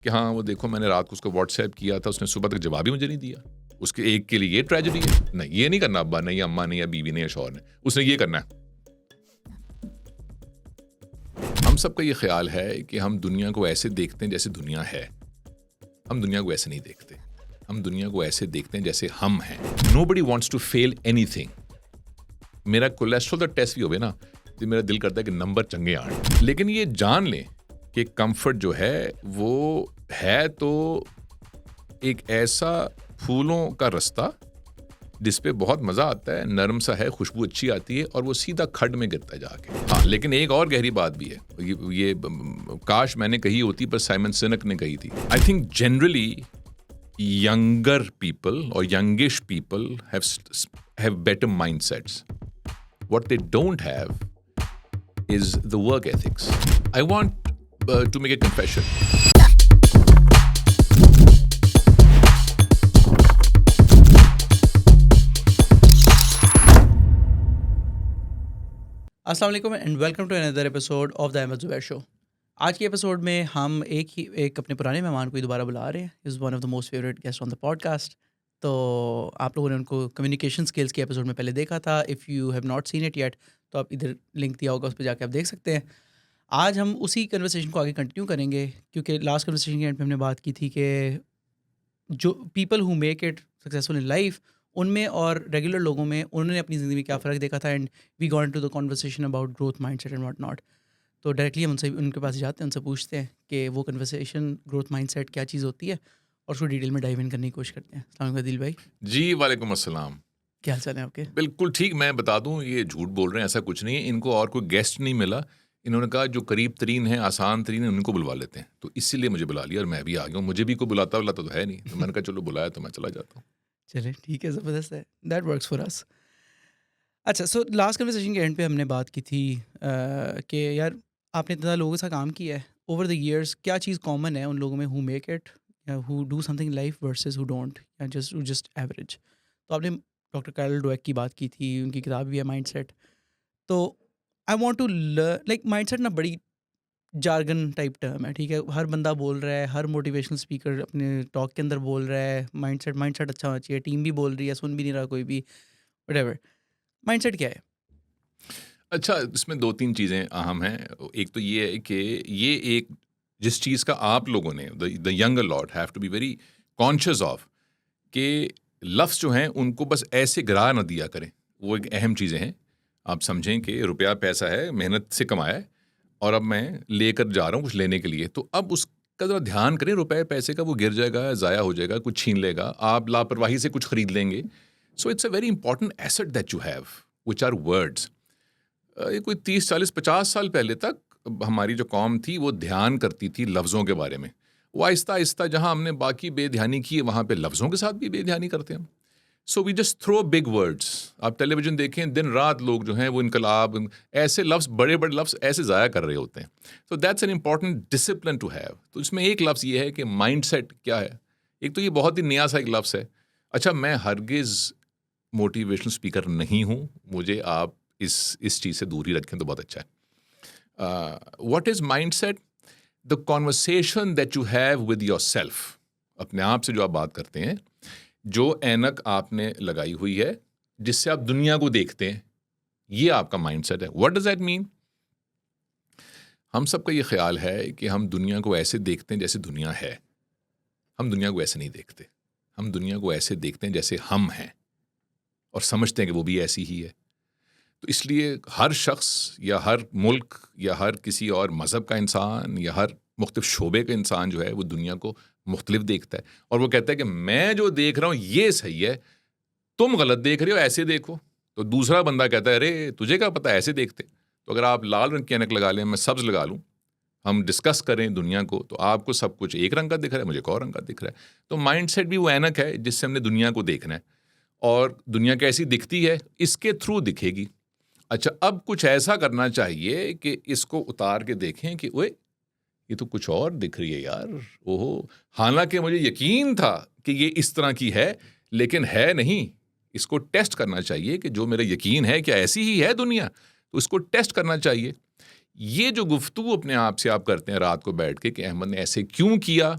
कि हाँ वो देखो मैंने रात को उसको व्हाट्सएप किया था, उसने सुबह तक जवाब ही मुझे नहीं दिया। उसके एक के लिए ये ट्रेजेडी है। नहीं ये नहीं करना अब्बा, नहीं अम्मा, नहीं या बीवी ने या शौहर ने, उसने ये करना है। हम सबका ये ख्याल है कि हम दुनिया को ऐसे देखते हैं जैसे दुनिया है। हम दुनिया को ऐसे नहीं देखते, हम दुनिया को ऐसे देखते हैं जैसे हम हैं। Nobody wants to fail anything। मेरा कोलेस्ट्रॉल का टेस्ट भी होवे ना तो मेरा दिल करता है कि नंबर चंगे आए, लेकिन ये जान लें कि कंफर्ट जो है वो है तो एक ऐसा फूलों का रास्ता जिस पे बहुत मज़ा आता है, नरम सा है, खुशबू अच्छी आती है और वो सीधा खड्ड में गिरता है जाके। हाँ, लेकिन एक और गहरी बात भी है, ये काश मैंने कही होती पर साइमन सिनेक ने कही थी। I think generally younger people or youngish people have better mindsets. What they don't have is the work ethics. I want to make a confession. अस्सलाम वालेकुम and welcome to another episode of the Ahmed Zubair show. आज के episode में हम एक अपने पुराने मेहमान को ही दोबारा बुला रहे हैं। Is one of the most favourite guest on the podcast. तो आप लोगों ने उनको कम्युनिकेशन स्किल्स के एपिसोड में पहले देखा था। If you have not seen it yet तो आप इधर लिंक दिया होगा, उस पर जाके आप देख सकते हैं। आज हम उसी कन्वर्सेशन को आगे कंटिन्यू करेंगे क्योंकि लास्ट कन्वर्सेशन के एंड पे हमने बात की थी कि जो people who make it successful in life उनमें और रेगुलर लोगों में उन्होंने अपनी ज़िंदगी में क्या फ़र्क देखा था। And we got into the conversation about growth mindset and what not. तो डायरेक्टली हम उनके पास जाते हैं, उनसे पूछते हैं कि वो कन्वर्सेशन ग्रोथ माइंडसेट क्या चीज़ होती है और उसको डिटेल में डाइव इन करने की कोशिश करते हैं। अस्सलाम वालेकुम दिल भाई। जी वालेकुम अस्सलाम। क्या हाल चाल है आपके? बिल्कुल ठीक। मैं बता दूं ये झूठ बोल रहे हैं, ऐसा कुछ नहीं है। इनको और कोई गेस्ट नहीं मिला, इन्होंने कहा जो करीब तरीन है, आसान तरीन है, उनको बुलवा लेते हैं। तो इसीलिए मुझे बुला लिया और मैं भी आ गया हूँ। मुझे भी कोई बुलाता तो है नहीं, तो मैंने कहा चलो बुलाया तो मैं चला जाता हूँ। चले ठीक है, ज़बरदस्त है, दैट वर्क्स फॉर अस। अच्छा, सो लास्ट कन्वर्सेशन के एंड पे हमने बात की थी कि यार आपने इतना लोगों के साथ काम किया है ओवर द इयर्स, क्या चीज़ कॉमन है उन लोगों में हु मेक इट या who do something life versus who don't या जस्ट एवरेज। तो आपने डॉक्टर कैरल डवेक की बात की थी, उनकी किताब भी है माइंडसेट। तो I want to like mindset ना बड़ी जार्गन टाइप टर्म है, ठीक है। हर बंदा बोल रहा है, हर मोटिवेशनल स्पीकर अपने टॉक के अंदर बोल रहा है माइंडसेट माइंडसेट अच्छा होना चाहिए, टीम भी बोल रही है, सुन भी नहीं रहा कोई भी, व्हाटएवर। माइंडसेट क्या है? अच्छा, इसमें 2-3 चीज़ें अहम हैं। एक तो ये है कि ये एक जिस चीज़ का आप लोगों ने the younger lot have to be very conscious of कि लफ्ज़ जो हैं उनको बस ऐसे गिरा ना दिया करें। वो एक अहम चीज़ें हैं। आप समझें कि रुपया पैसा है, मेहनत से कमाया है और अब मैं लेकर जा रहा हूँ कुछ लेने के लिए, तो अब उसका ज़रा ध्यान करें। रुपये पैसे का वो गिर जाएगा, ज़ाया हो जाएगा, कुछ छीन लेगा, आप लापरवाही से कुछ खरीद लेंगे। So it's a very important asset that you have which are words. ये कोई 30-40-50 साल पहले तक हमारी जो कौम थी वो ध्यान करती थी लफ्ज़ों के बारे में। वो आहिस्ता आहिस्ता जहाँ हमने बाकी बेध्यानी की है वहाँ पे लफ्ज़ों के साथ भी बेध्यानी करते हैं हम। So we just throw big words. आप टेलीविज़न देखें, दिन रात लोग जो हैं वो इनकलाब, ऐसे लफ्ज़, बड़े बड़े लफ्ज़ ऐसे ज़ाया कर रहे होते हैं। So that's an important discipline to have. तो इसमें एक लफ्ज़ ये है कि माइंडसेट क्या है। एक तो ये बहुत ही नया सा एक लफ्ज़ है। अच्छा, मैं हरगिज़ मोटिवेशनल स्पीकर नहीं हूँ, मुझे आप इस चीज़ से दूर ही रखें तो बहुत अच्छा है। What is mindset? The conversation that you have with your self. अपने आप से जो आप बात करते हैं, जो ऐनक आपने लगाई हुई है जिससे आप दुनिया को देखते हैं, ये आपका माइंडसेट है। What does that mean? हम सबका ये ख्याल है कि हम दुनिया को ऐसे देखते हैं जैसे दुनिया है। हम दुनिया को ऐसे नहीं देखते, हम दुनिया को ऐसे देखते हैं जैसे हम हैं और समझते हैं कि वो भी ऐसी ही है। तो इसलिए हर शख्स या हर मुल्क या हर किसी और मज़हब का इंसान या हर मुख्तलिफ शोबे का इंसान जो है वो दुनिया को मुख्तलिफ देखता है और वो कहता है कि मैं जो देख रहा हूँ ये सही है, तुम गलत देख रहे हो, ऐसे देखो। तो दूसरा बंदा कहता है अरे तुझे क्या पता, ऐसे देखते। तो अगर आप लाल रंग की ऐनक लगा लें, मैं सब्ज़ लगा लूँ, हम डिस्कस करें दुनिया को, तो आपको सब कुछ एक रंग का दिख रहा है, मुझे एक और रंग का दिख रहा है। तो माइंडसेट भी वो ऐनक है जिससे हमने दुनिया को देखना है और दुनिया कैसी दिखती है इसके थ्रू दिखेगी। अच्छा, अब कुछ ऐसा करना चाहिए कि इसको उतार के देखें कि ओए ये तो कुछ और दिख रही है यार, ओहो, हालांकि मुझे यकीन था कि ये इस तरह की है लेकिन है नहीं। इसको टेस्ट करना चाहिए कि जो मेरा यकीन है क्या ऐसी ही है दुनिया, तो इसको टेस्ट करना चाहिए। ये जो गुफ्तगू अपने आप से आप करते हैं रात को बैठ के कि अहमद ने ऐसे क्यों किया,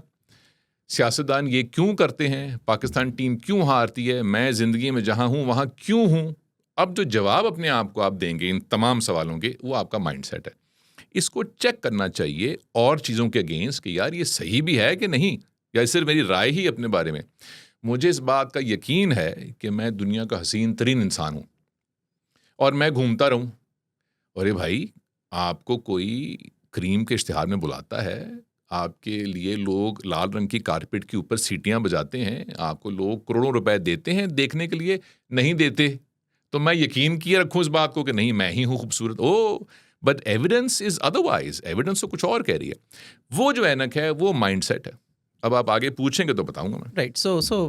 सियासतदान ये क्यों करते हैं, पाकिस्तान टीम क्यों हारती है, मैं ज़िंदगी में जहाँ हूँ वहाँ क्यों हूँ। अब जो जवाब अपने आप को आप देंगे इन तमाम सवालों के, वो आपका माइंडसेट है। इसको चेक करना चाहिए और चीज़ों के अगेंस्ट कि यार ये सही भी है कि नहीं, या सिर्फ मेरी राय ही अपने बारे में। मुझे इस बात का यकीन है कि मैं दुनिया का हसीन तरीन इंसान हूँ और मैं घूमता रहूँ। अरे भाई, आपको कोई क्रीम के इश्तिहार में बुलाता है, आपके लिए लोग लाल रंग की कारपेट के ऊपर सीटियाँ बजाते हैं, आपको लोग करोड़ों रुपए देते हैं देखने के लिए, नहीं देते तो मैं यकीन किए रखूँ इस बात को कि नहीं मैं ही हूँ खूबसूरत। Oh, but evidence is otherwise, evidence तो कुछ और कह रही है। वो जो ऐनक है वो माइंडसेट है। अब आप आगे पूछेंगे तो बताऊंगा मैं। राइट, सो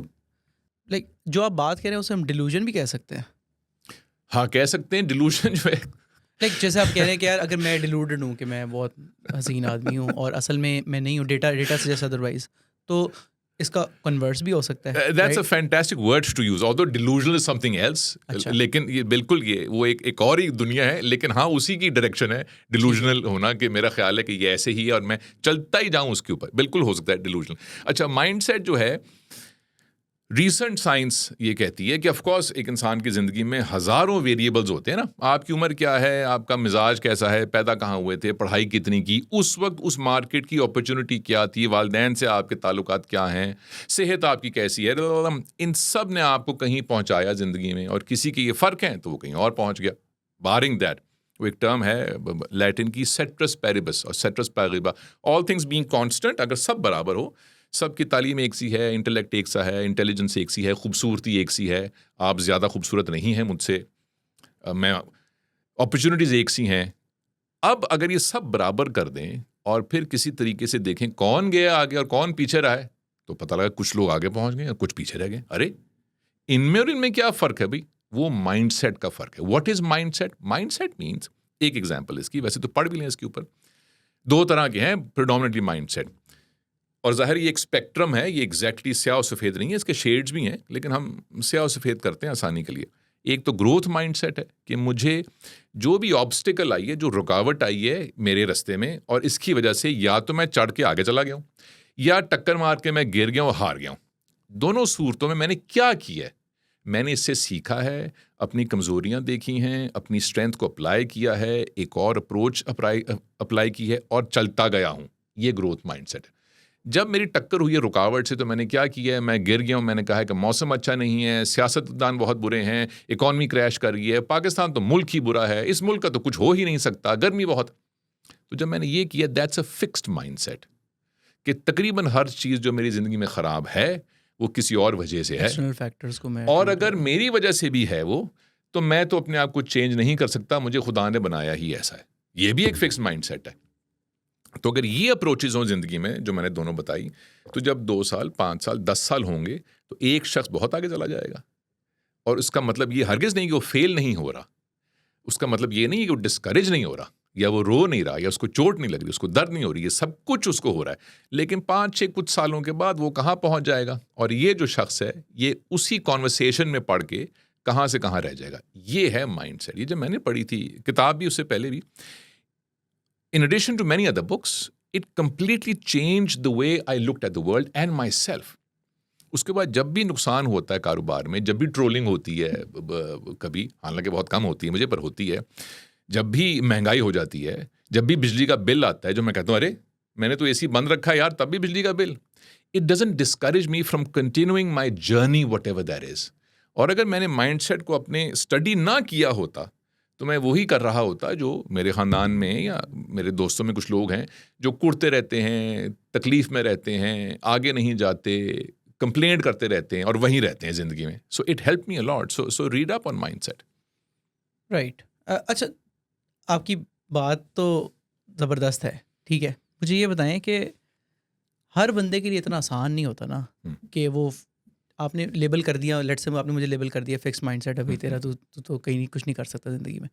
लाइक जो आप बात कर रहे हैं उसे हम डिलूजन भी कह सकते हैं। हाँ, कह सकते हैं डिलूजन जो है। लाइक जैसे आप कह रहे हैं कि यार अगर मैं डिलूडेड हूँ कि मैं बहुत हसीन आदमी हूँ और असल में मैं नहीं हूँ, डेटा सजेस्ट अदरवाइज, तो इसका कन्वर्स भी हो सकता है। That's a fantastic words to use, although delusional is something else. अच्छा। लेकिन ये बिल्कुल ये वो एक और ही दुनिया है, लेकिन हाँ उसी की डायरेक्शन है डिलूजनल होना, कि मेरा ख्याल है कि ये ऐसे ही है और मैं चलता ही जाऊं उसके ऊपर, बिल्कुल हो सकता है डिलूजनल। अच्छा, माइंडसेट जो है, रीसेंट साइंस ये कहती है कि ऑफ कोर्स एक इंसान की ज़िंदगी में हज़ारों वेरिएबल्स होते हैं ना। आपकी उम्र क्या है, आपका मिजाज कैसा है, पैदा कहाँ हुए थे, पढ़ाई कितनी की, उस वक्त उस मार्केट की अपॉर्चुनिटी क्या थी, वालिदैन से आपके ताल्लुकात क्या हैं, सेहत आपकी कैसी है, इन सब ने आपको कहीं पहुँचाया ज़िंदगी में, और किसी के ये फ़र्क हैं तो वो कहीं और पहुँच गया। बारिंग दैट, वो एक टर्म है लैटिन की सेट्रस पैरिबस और ceteris paribus, all things being constant, अगर सब बराबर हो, सबकी तालीम एक सी है, इंटेलेक्ट एक सा है, इंटेलिजेंस एक सी है, खूबसूरती एक सी है, आप ज़्यादा खूबसूरत नहीं हैं मुझसे, मैं अपॉर्चुनिटीज़ एक सी हैं। अब अगर ये सब बराबर कर दें और फिर किसी तरीके से देखें कौन गया आगे और कौन पीछे रहा है, तो पता लगा कुछ लोग आगे पहुंच गए और कुछ पीछे रह गए। अरे, इनमें और इनमें क्या फ़र्क है भाई? वो माइंडसेट का फ़र्क है। What is mindset? Mindset means, एक एग्जाम्पल इसकी, वैसे तो पढ़ भी लें इसके ऊपर, दो तरह के हैं प्रेडोमिनेटली माइंडसेट, और ज़ाहिर ये एक स्पेक्ट्रम है, ये एग्जैक्टली स्याह और सफ़ेद नहीं है, इसके शेड्स भी हैं, लेकिन हम स्याह और सफ़ेद करते हैं आसानी के लिए। एक तो ग्रोथ माइंडसेट है कि मुझे जो भी ऑब्स्टिकल आई है, जो रुकावट आई है मेरे रास्ते में, और इसकी वजह से या तो मैं चढ़ के आगे चला गया हूँ या टक्कर मार के मैं गिर गया हूँ, हार गया हूँ। दोनों सूरतों में मैंने क्या किया है? मैंने इससे सीखा है, अपनी कमज़ोरियाँ देखी हैं, अपनी स्ट्रेंथ को अप्लाई किया है, एक और अप्रोच अप्लाई की है और चलता गया हूँ। ये ग्रोथ माइंडसेट है। जब मेरी टक्कर हुई है रुकावट से, तो मैंने क्या किया है? मैं गिर गया हूँ, मैंने कहा है कि मौसम अच्छा नहीं है, सियासतदान बहुत बुरे हैं, इकॉनमी क्रैश कर रही है, पाकिस्तान तो मुल्क ही बुरा है, इस मुल्क का तो कुछ हो ही नहीं सकता, गर्मी बहुत। तो जब मैंने ये किया, दैट्स अ फिक्स्ड माइंडसेट कि तकरीबन हर चीज़ जो मेरी ज़िंदगी में ख़राब है वो किसी और वजह से है, एक्सटर्नल फैक्टर्स को मैं और अगर मेरी वजह से भी है वो, तो मैं तो अपने आप को चेंज नहीं कर सकता, मुझे खुदा ने बनाया ही ऐसा है। ये भी एक फिक्स्ड माइंडसेट है। तो अगर ये अप्रोचेज हों ज़िंदगी में जो मैंने दोनों बताई, तो जब 2 साल, 5 साल, 10 साल होंगे तो एक शख्स बहुत आगे चला जाएगा। और उसका मतलब ये हरगिज़ नहीं कि वो फेल नहीं हो रहा, उसका मतलब ये नहीं है कि वो डिस्करेज नहीं हो रहा, या वो रो नहीं रहा, या उसको चोट नहीं लग रही, उसको दर्द नहीं हो रही, ये सब कुछ उसको हो रहा है। लेकिन 5-6 कुछ सालों के बाद वो कहाँ पहुँच जाएगा, और ये जो शख्स है ये उसी कॉन्वर्सेशन में पढ़ के कहाँ से कहाँ रह जाएगा। ये है माइंडसेट। ये जब मैंने पढ़ी थी किताब भी, उससे पहले भी, in addition to many other books, it completely changed the way I looked at the world and myself. उसके बाद जब भी नुकसान होता है कारोबार में, जब भी ट्रोलिंग होती है, कभी, हालांकि बहुत कम होती है मुझे, पर होती है, जब भी महंगाई हो जाती है, जब भी बिजली का बिल आता है, जो मैं कहता हूँ अरे मैंने तो एसी बंद रखा है यार, तब भी बिजली का bill, it doesn't discourage me from continuing my journey what ever that is. और अगर मैंने माइंडसेट को अपने स्टडी ना किया होता तो मैं वही कर रहा होता जो मेरे ख़ानदान में या मेरे दोस्तों में कुछ लोग हैं जो कुड़ते रहते हैं, तकलीफ़ में रहते हैं, आगे नहीं जाते, कंप्लेंट करते रहते हैं और वहीं रहते हैं ज़िंदगी में। So it help me a lot. So read up on mindset. Right. अच्छा, आपकी बात तो ज़बरदस्त है, ठीक है। मुझे ये बताएं कि हर बंदे के लिए इतना आसान नहीं होता ना कि वो आपने लेबल कर दिया, लेट से आपने मुझे लेबल कर दिया फिक्स माइंडसेट है भाई तेरा, तो कहीं नहीं, कुछ नहीं कर सकता ज़िंदगी में।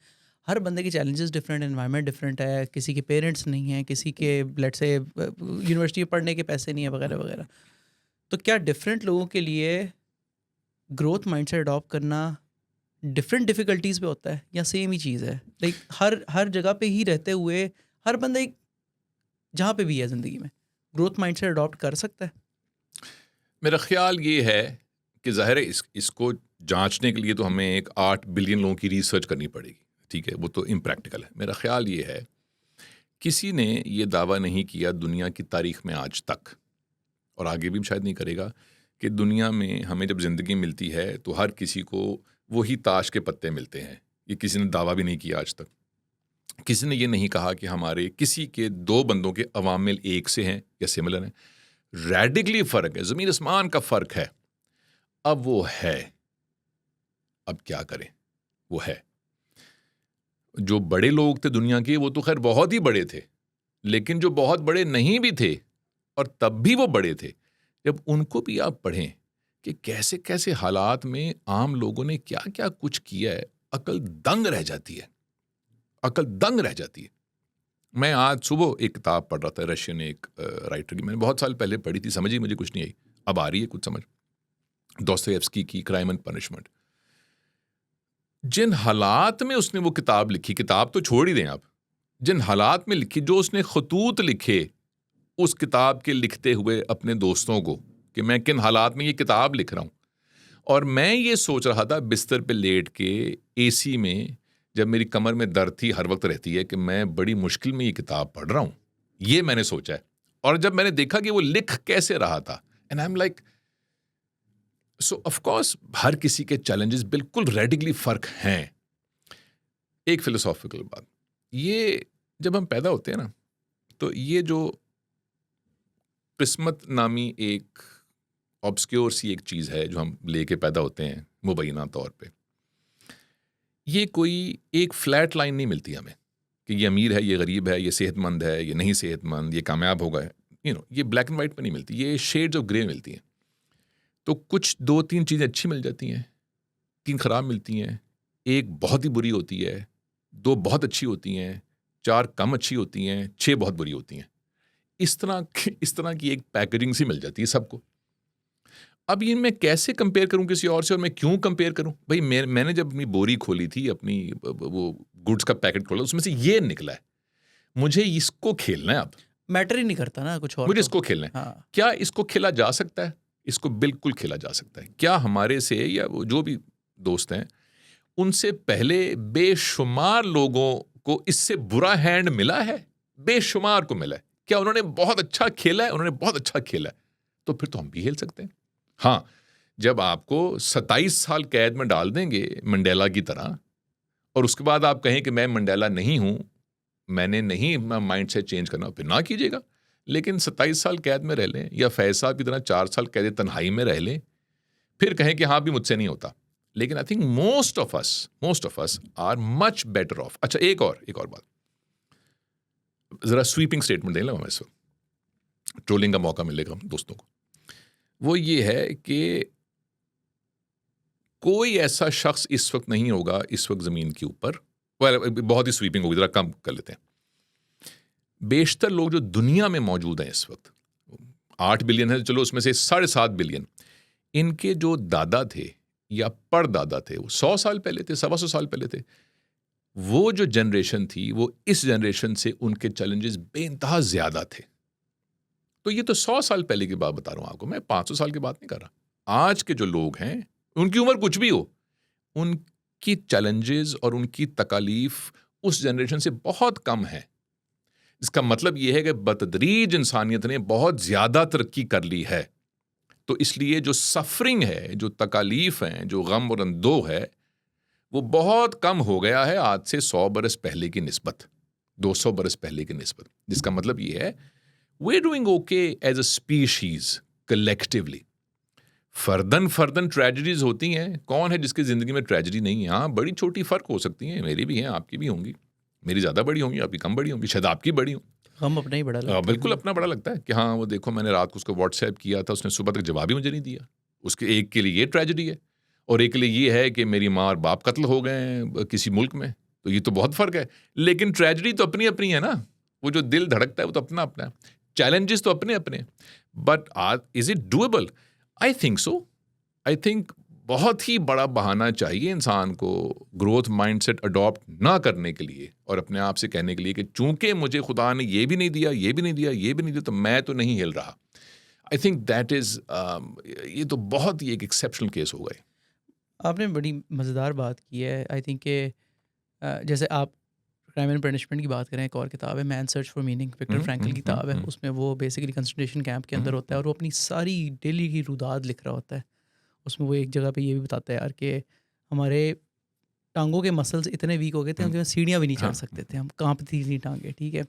हर बंदे के चैलेंजेस डिफरेंट, एनवायरनमेंट डिफरेंट है, किसी के पेरेंट्स नहीं हैं, किसी के लेट से यूनिवर्सिटी में पढ़ने के पैसे नहीं है, वगैरह वगैरह। तो क्या डिफरेंट लोगों के लिए ग्रोथ माइंडसेट अडॉप्ट करना डिफरेंट डिफ़िकल्टीज़ पे होता है या सेम ही चीज़ है? लाइक हर जगह पे ही रहते हुए हर बंदा एक जहाँ पे भी है ज़िंदगी में ग्रोथ माइंडसेट अडॉप्ट कर सकता है? मेरा ख्याल ये है कि ज़ाहिर है इसको जांचने के लिए तो हमें एक 8 बिलियन लोगों की रिसर्च करनी पड़ेगी, ठीक है, वो तो इम्प्रैक्टिकल है। मेरा ख्याल ये है, किसी ने ये दावा नहीं किया दुनिया की तारीख में आज तक, और आगे भी शायद नहीं करेगा, कि दुनिया में हमें जब ज़िंदगी मिलती है तो हर किसी को वही ताश के पत्ते मिलते हैं। ये किसी ने दावा भी नहीं किया आज तक। किसी ने ये नहीं कहा कि हमारे किसी के 2 बंदों के अवामिल एक से हैं या सिमिलर हैं। रेडिकली फ़र्क है, ज़मीन आसमान का फ़र्क है। अब वो है, अब क्या करें, वो है। जो बड़े लोग थे दुनिया के, वो तो खैर बहुत ही बड़े थे, लेकिन जो बहुत बड़े नहीं भी थे और तब भी वो बड़े थे, जब उनको भी आप पढ़ें कि कैसे कैसे हालात में आम लोगों ने क्या क्या कुछ किया है, अकल दंग रह जाती है, अकल दंग रह जाती है। मैं आज सुबह एक किताब पढ़ रहा था, रशियन एक राइटर की, मैंने बहुत साल पहले पढ़ी थी, समझ ही मुझे कुछ नहीं आई, अब आ रही है कुछ समझ। दोस्तोयेव्स्की की क्राइम एंड पनिशमेंट। जिन हालात में उसने वो किताब लिखी, किताब तो छोड़ ही दें आप, जिन हालात में लिखी, जो उसने खतूत लिखे उस किताब के लिखते हुए अपने दोस्तों को कि मैं किन हालात में ये किताब लिख रहा हूँ, और मैं ये सोच रहा था बिस्तर पे लेट के एसी में, जब मेरी कमर में दर्द थी हर वक्त रहती है, कि मैं बड़ी मुश्किल में ये किताब पढ़ रहा हूँ, ये मैंने सोचा है। और जब मैंने देखा कि वो लिख कैसे रहा था, and I am like, so of course हर किसी के चैलेंजेस बिल्कुल रेडिकली फर्क हैं। एक फिलोसॉफिकल बात, ये जब हम पैदा होते हैं ना, तो ये जो किस्मत नामी एक ऑब्सक्योर सी एक चीज़ है जो हम लेके पैदा होते हैं मुबैना तौर पे, ये कोई एक फ्लैट लाइन नहीं मिलती हमें कि ये अमीर है, ये गरीब है, ये सेहतमंद है, ये नहीं सेहतमंद, ये कामयाब होगा, ये ब्लैक एंड वाइट पे नहीं मिलती, ये शेड्स ऑफ ग्रे मिलती हैं। तो कुछ 2-3 चीज़ें अच्छी मिल जाती हैं, 3 खराब मिलती हैं, 1 बहुत ही बुरी होती है, 2 बहुत अच्छी होती हैं, 4 कम अच्छी होती हैं, 6 बहुत बुरी होती हैं। इस तरह की एक पैकेजिंग सी मिल जाती है सबको। अब ये मैं कैसे कंपेयर करूं किसी और से, और मैं क्यों कंपेयर करूं? भाई मैंने जब अपनी बोरी खोली थी, अपनी वो गुड्स का पैकेट खोला, उसमें से ये निकला है, मुझे इसको खेलना है। अब मैटर ही नहीं करता ना कुछ और, मुझे तो इसको खेलना है। हाँ, क्या इसको खेला जा सकता है? इसको बिल्कुल खेला जा सकता है। क्या हमारे से या वो जो भी दोस्त हैं, उनसे पहले बेशुमार लोगों को इससे बुरा हैंड मिला है? बेशुमार को मिला है। क्या उन्होंने बहुत अच्छा खेला है? उन्होंने बहुत अच्छा खेला है, तो फिर तो हम भी खेल सकते हैं। हाँ, जब आपको 27 साल कैद में डाल देंगे मंडेला की तरह, और उसके बाद आप कहें कि मैं मंडेला नहीं हूं, मैंने नहीं माइंड सेट चेंज करना, फिर ना कीजिएगा। लेकिन 27 साल कैद में रह लें, या फैज साहब की तरह 4 साल कैद तन्हाई में रह लें, फिर कहें कि हाँ भी मुझसे नहीं होता। लेकिन I think most of us are much better off. अच्छा, एक और बात, जरा स्वीपिंग स्टेटमेंट दें लो हमें, इस वक्त ट्रोलिंग का मौका मिलेगा दोस्तों को। वो ये है कि कोई ऐसा शख्स इस वक्त नहीं होगा इस वक्त ज़मीन के ऊपर, बहुत ही स्वीपिंग होगी, ज़रा कम कर लेते हैं, बेशतर लोग जो दुनिया में मौजूद हैं इस वक्त, 8 बिलियन है, चलो उसमें से 7.5 बिलियन, इनके जो दादा थे या परदादा थे, वो 100 साल पहले थे, 125 साल पहले थे, वो जो जनरेशन थी, वो इस जनरेशन से उनके चैलेंजेस बेइंतहा ज़्यादा थे। तो ये तो 100 साल पहले की बात बता रहा हूँ आपको, मैं 500 साल की बात नहीं कर रहा। आज के जो लोग हैं, उनकी उम्र कुछ भी हो, उनकी चैलेंजेस और उनकी तकालीफ उस जनरेशन से बहुत कम है। इसका मतलब यह है कि बतदरीज इंसानियत ने बहुत ज़्यादा तरक्की कर ली है। तो इसलिए जो सफरिंग है, जो तकालीफ हैं, जो गम और अंदोह है, वो बहुत कम हो गया है आज से 100 बरस पहले की निस्बत, 200 बरस पहले की निस्बत। जिसका मतलब ये है, we're doing okay as a species collectively. Further tragedies होती हैं। कौन है जिसकी ज़िंदगी में ट्रेजेडी नहीं है? हाँ, बड़ी छोटी फ़र्क हो सकती हैं, मेरी भी हैं, आपकी भी होंगी, मेरी ज़्यादा बड़ी होंगी, आपकी कम बड़ी होंगी, शायद आपकी बड़ी हो। हम अपना ही बड़ा लगता है। बिल्कुल अपना बड़ा लगता है कि हाँ, वो देखो मैंने रात को उसको व्हाट्सएप किया था, उसने सुबह तक जवाब ही मुझे नहीं दिया। उसके एक के लिए ये ट्रेजेडी है, और एक के लिए ये है कि मेरी माँ और बाप कत्ल हो गए हैं किसी मुल्क में। तो ये तो बहुत फ़र्क है, लेकिन ट्रेजेडी तो अपनी अपनी है ना। वो जो दिल धड़कता है वो तो अपना अपना है, चैलेंजेस तो अपने अपने। But is it doable? I think so. I think बहुत ही बड़ा बहाना चाहिए इंसान को ग्रोथ माइंडसेट अडॉप्ट ना करने के लिए, और अपने आप से कहने के लिए कि चूंकि मुझे खुदा ने ये भी नहीं दिया, ये भी नहीं दिया, ये भी नहीं दिया, तो मैं तो नहीं हिल रहा। आई थिंक दैट इज़ ये तो बहुत ही एक एक्सेप्शनल केस हो गए। आपने बड़ी मज़ेदार बात की है। आई थिंक कि जैसे आप क्राइम एंड पनिशमेंट की बात करें, एक और किताब है man search for meaning, Viktor Frankl की किताब है। उसमें वो बेसिकली कंसंट्रेशन कैंप के अंदर होता है और वो अपनी सारी डेली की रुदाद लिख रहा होता है। उसमें वो एक जगह पे ये भी बताता है यार कि हमारे टांगों के मसल्स इतने वीक हो गए थे, हम सीढ़ियाँ भी नहीं चढ़ सकते थे, हम कांपती थी टांगें, ठीक है।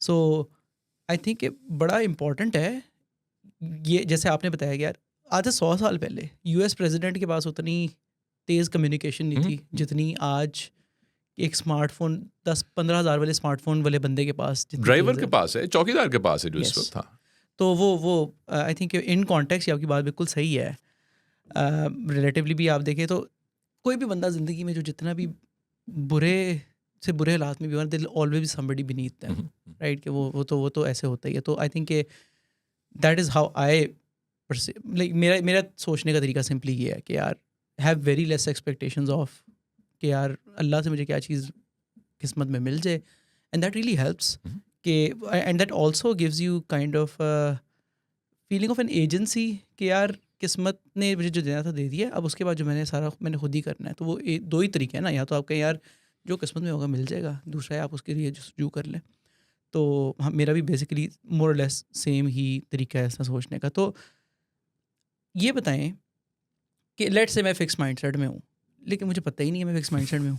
सो आई थिंक बड़ा इम्पॉर्टेंट है ये, जैसे आपने बताया कि यार आज से 100 साल पहले यूएस प्रेसिडेंट के पास उतनी तेज़ कम्युनिकेशन नहीं थी जितनी आज एक स्मार्टफोन 10-15 हज़ार वाले स्मार्टफोन वाले बंदे के पास जितनी ड्राइवर तेज़ के है। पास है, चौकीदार के पास है जो इस Yes. वक्त था। तो वो आई थिंक इन कॉन्टेक्स्ट आपकी बात बिल्कुल सही है। रिलेटिवली भी आप देखें तो कोई भी बंदा ज़िंदगी में जो जितना भी बुरे से बुरे हालात में भी हो, दिल always be somebody beneath them, right? कि वो तो ऐसे होता ही है। तो I think that is how I like मेरा सोचने का तरीका सिंपली ये है कि यार have very less expectations of कि यार अल्लाह से मुझे क्या चीज़ किस्मत में मिल जाए, एंड दैट रियली हेल्प्स कि and that also gives you kind of feeling of an agency कि यार किस्मत ने मुझे जो देना था दे दिया, अब उसके बाद जो मैंने खुद ही करना है। तो वो दो ही तरीके हैं ना, या तो आप कहें यार जो किस्मत में होगा मिल जाएगा, दूसरा है आप उसके लिए जस्तजू कर लें। तो मेरा भी बेसिकली मोर लेस सेम ही तरीका है ऐसा सोचने का। तो ये बताएं कि लेट्स से मैं फिक्स माइंडसेट में हूँ, लेकिन मुझे पता ही नहीं है मैं फिक्स माइंडसेट में हूँ,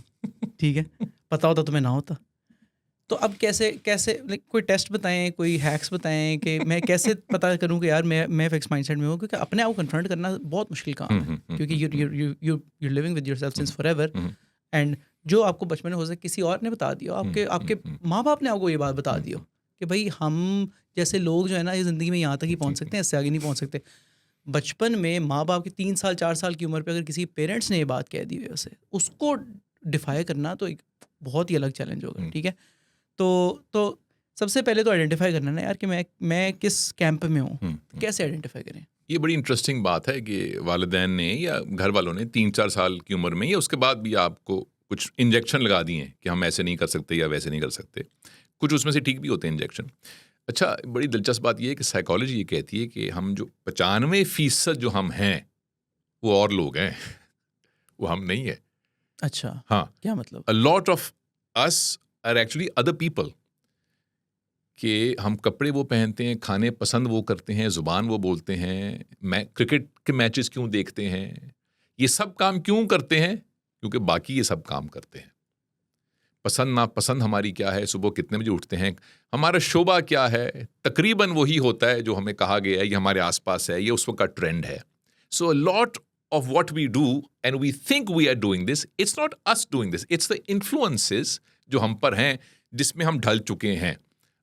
ठीक है? पता होता तो मैं ना होता। तो अब कैसे लाइक कोई टेस्ट बताएं, कोई हैक्स बताएं कि मैं कैसे पता करूं कि यार मैं फिक्स माइंडसेट में हूँ, क्योंकि अपने आप को कन्फ्रंट करना बहुत मुश्किल काम है, क्योंकि you living with yourself since forever, and जो आपको बचपन में हो सकता किसी और ने बता दिया, आपके माँ बाप ने आपको ये बात बता दी हो कि भाई हम जैसे लोग जो है ना ये ज़िंदगी में यहाँ तक ही पहुँच सकते हैं, इससे आगे नहीं पहुँच सकते। बचपन में माँ बाप की 3 साल 4 साल की उम्र पे अगर किसी पेरेंट्स ने ये बात कह दी है उसे, उसको डिफाई करना तो एक बहुत ही अलग चैलेंज होगा, ठीक है? तो सबसे पहले तो आइडेंटिफाई करना ना यार कि मैं किस कैंप में हूँ, कैसे आइडेंटिफाई करें? ये बड़ी इंटरेस्टिंग बात है कि वालिदैन ने या घर वालों ने 3-4 साल की उम्र में या उसके बाद भी आपको कुछ इंजेक्शन लगा दिए हैं कि हम ऐसे नहीं कर सकते या वैसे नहीं कर सकते। कुछ उसमें से ठीक भी होते हैं इंजेक्शन। अच्छा, बड़ी दिलचस्प बात ये है कि साइकोलॉजी ये कहती है कि हम जो 95% जो हम हैं वो और लोग हैं, वो हम नहीं है। अच्छा, हाँ, क्या मतलब? a lot of us are actually other people. कि हम कपड़े वो पहनते हैं, खाने पसंद वो करते हैं, ज़ुबान वो बोलते हैं, क्रिकेट के मैचेस क्यों देखते हैं, ये सब काम क्यों करते हैं? क्योंकि बाकी ये सब काम करते हैं। पसंद नापसंद हमारी क्या है, सुबह कितने बजे उठते हैं, हमारा शोबा क्या है, तकरीबन वही होता है जो हमें कहा गया है, ये हमारे आसपास है, ये उस वक्त का ट्रेंड है। So a lot of what we do and we think we are doing this, it's not us doing this, it's the influences जो हम पर हैं जिसमें हम ढल चुके हैं।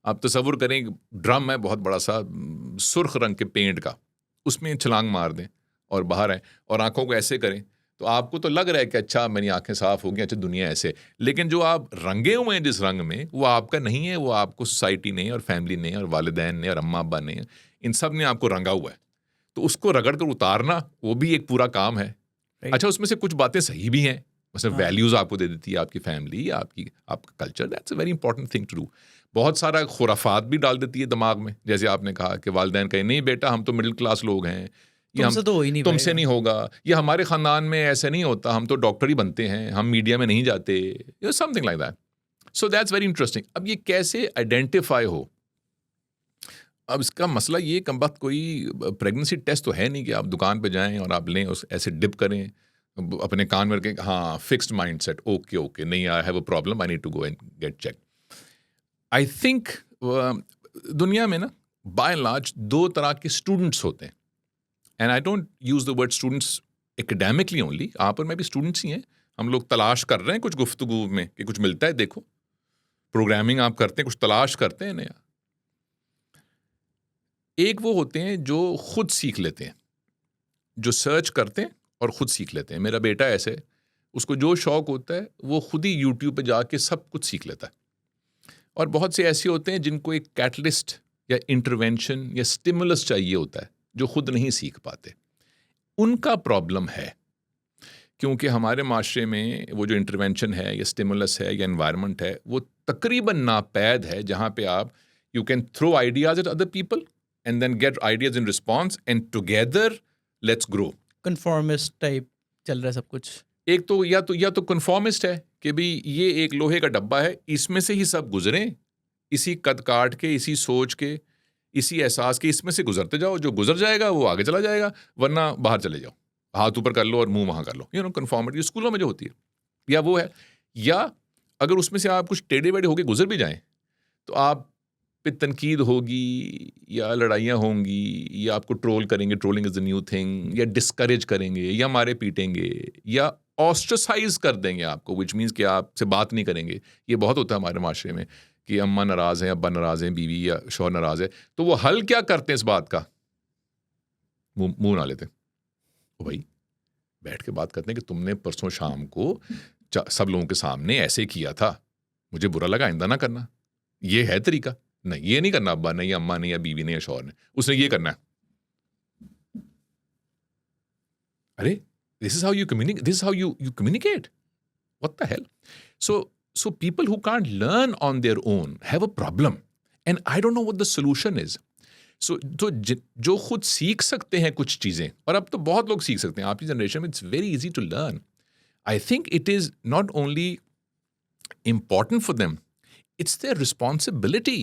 आप तसव्वुर करें ड्रम है बहुत बड़ा सा सुर्ख रंग के पेंट का, उसमें छलांग मार दें और बाहर आए और आंखों को ऐसे करें तो आपको तो लग रहा है कि अच्छा मेरी आंखें साफ हो गई, अच्छा दुनिया ऐसे, लेकिन जो आप रंगे हुए हैं जिस रंग में वो आपका नहीं है, वो आपको सोसाइटी ने और फैमिली ने और वालिदैन ने और अम्मा अब्बा ने, इन सब ने आपको रंगा हुआ है। तो उसको रगड़ कर उतारना वो भी एक पूरा काम है। अच्छा, उसमें से कुछ बातें सही भी हैं, मतलब वैल्यूज आपको दे देती है आपकी फैमिली या आपका culture, that's a very important thing to do. बहुत सारा खुराफात भी डाल देती है दिमाग में, जैसे आपने कहा कि वालिदैन कहे नहीं बेटा हम तो मिडिल क्लास लोग हैं, तुमसे तो हो ही नहीं तुमसे नहीं होगा, ये हमारे खानदान में ऐसे नहीं होता, हम तो डॉक्टर ही बनते हैं, हम मीडिया में नहीं जाते, something like that. So that's very interesting. अब ये कैसे आइडेंटिफाई हो? अब इसका मसला ये कम वक्त कोई प्रेगनेंसी टेस्ट तो है नहीं कि आप दुकान पे जाएं और आप लें, उस ऐसे डिप करें अपने कान में रखें, हाँ फिक्स्ड माइंडसेट, ओके नहीं, I have a problem, I need to go and get check. I think दुनिया में ना बाय एंड लार्ज दो तरह के स्टूडेंट्स होते हैं, and I don't use the word students academically only, आप और मैं भी स्टूडेंट्स ही हैं। हम लोग तलाश कर रहे हैं कुछ गुफ्तगू में कि कुछ मिलता है, देखो प्रोग्रामिंग आप करते हैं, कुछ तलाश करते हैं नया। एक वो होते हैं जो खुद सीख लेते हैं, जो सर्च करते हैं और खुद सीख लेते हैं। मेरा बेटा ऐसे, उसको जो शौक होता है वो खुद ही यूट्यूब पे जाके सब कुछ सीख लेता है। और बहुत से ऐसे होते हैं जिनको एक कैटलिस्ट या इंटरवेंशन या स्टिमुलस चाहिए होता है, जो खुद नहीं सीख पाते। उनका प्रॉब्लम है, क्योंकि हमारे माशरे में वो जो इंटरवेंशन है या स्टिमुलस है या एनवायरनमेंट है वो तकरीबन नापैद है, जहाँ पे आप you can throw ideas at other people and then get ideas in response, and together let's grow. Conformist type चल रहा है सब कुछ. एक तो या तो कन्फॉर्मिस्ट है कि भाई ये एक लोहे का डब्बा है, इसमें से ही सब गुजरें, इसी कद काट के, इसी सोच के, इसी एहसास के, इसमें से गुजरते जाओ. जो गुजर जाएगा वो आगे चला जाएगा, वरना बाहर चले जाओ, हाथ ऊपर कर लो और मुंह वहाँ कर लो. कन्फॉर्मिटी स्कूलों में जो होती है, या वो है. या अगर उसमें से आप कुछ टेढ़े बेढ़े होके गुजर भी जाएं तो आप पे तनकीद होगी, या लड़ाइयाँ होंगी, या आपको ट्रोल करेंगे, trolling is the new thing, या डिस्करेज करेंगे, या मारे पीटेंगे, या ऑस्ट्रसाइज कर देंगे आपको, विच मीन्स कि आपसे बात नहीं करेंगे. ये बहुत होता है हमारे माशरे में कि अम्मा नाराज़ हैं, अब्बा नाराज़ हैं, बीवी या शौहर नाराज़ है, तो वो हल क्या करते हैं इस बात का? मुंह ना लेते. ओ भाई, बैठ के बात करते हैं कि तुमने परसों शाम को सब लोगों के सामने ऐसे किया था, मुझे बुरा लगा, आइंदा ना करना. ये है तरीका? नहीं, ये नहीं करना अब्बा ने या अम्मा ने या बीवी ने या शौहर ने, उसने ये करना है. अरे, this is how you communicate. What the hell? So people who can't learn on their own have a problem, and I don't know what the solution is. So तो जो खुद सीख सकते हैं कुछ चीजें, और अब तो बहुत लोग सीख सकते हैं आपकी जनरेशन में, it's very easy to learn. I think it is not only important for them, it's their responsibility.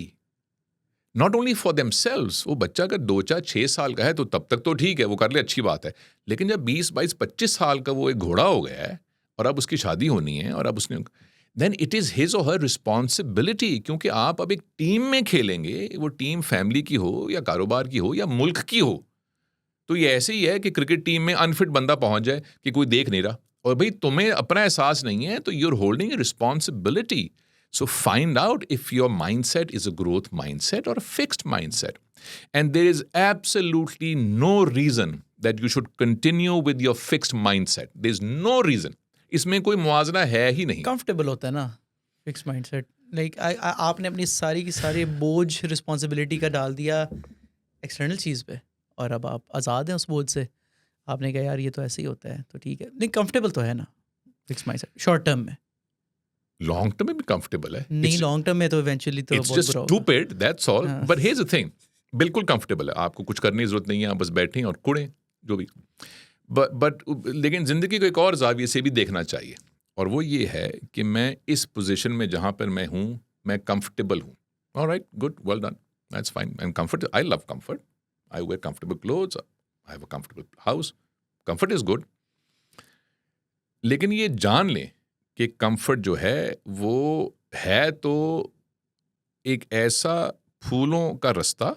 Not only for themselves. वो बच्चा अगर 2, 4, 6 साल का है तो तब तक तो ठीक है, वो कर ले, अच्छी बात है. लेकिन जब 20, 22, 25 साल का वो एक घोड़ा हो गया है और अब उसकी शादी होनी है और अब उसने, then it is his or her responsibility. क्योंकि आप अब एक टीम में खेलेंगे, वो टीम फैमिली की हो या कारोबार की हो या मुल्क की हो. तो ये ऐसे ही है कि क्रिकेट टीम में अनफिट बंदा पहुंच जाए कि कोई देख नहीं रहा, और भाई तुम्हें अपना एहसास नहीं है, तो you're holding a responsibility. So find out if your mindset is a growth mindset or a fixed mindset. And there is absolutely no reason that you should continue with your fixed mindset. There's no reason. इसमें कोई मुआवजा है ही नहीं. Comfortable होता है ना fix mindset. Like आपने अपनी सारी की सारी बोझ रिस्पॉन्सिबिलिटी का डाल दिया एक्सटर्नल चीज़ पे, और अब आप आज़ाद हैं उस बोझ से. आपने कहा यार ये तो ऐसे ही होता है, तो ठीक है. नहीं, कंफर्टेबल तो है ना फिक्स माइंडसेट शॉर्ट टर्म में. लॉन्ग टर्म में भी कंफर्टेबल है. नहीं, लॉन्ग टर्म में तो इवेंचुअली तो It's just stupid, that's all. But here's the thing, बिल्कुल कंफर्टेबल है, आपको कुछ करने की जरूरत नहीं है, आप बस बैठें और कुड़ें जो भी. बट लेकिन जिंदगी को एक और जाविये से भी देखना चाहिए, और वो ये है कि मैं इस पोजीशन में जहाँ पर मैं हूँ, मैं कंफर्टेबल हूँ. Alright, good, well done, that's fine. I am comfort, I love comfort, I wear comfortable clothes, I have a comfortable house, comfort is good. लेकिन ये जान लें कि कंफर्ट जो है वो है तो एक ऐसा फूलों का रास्ता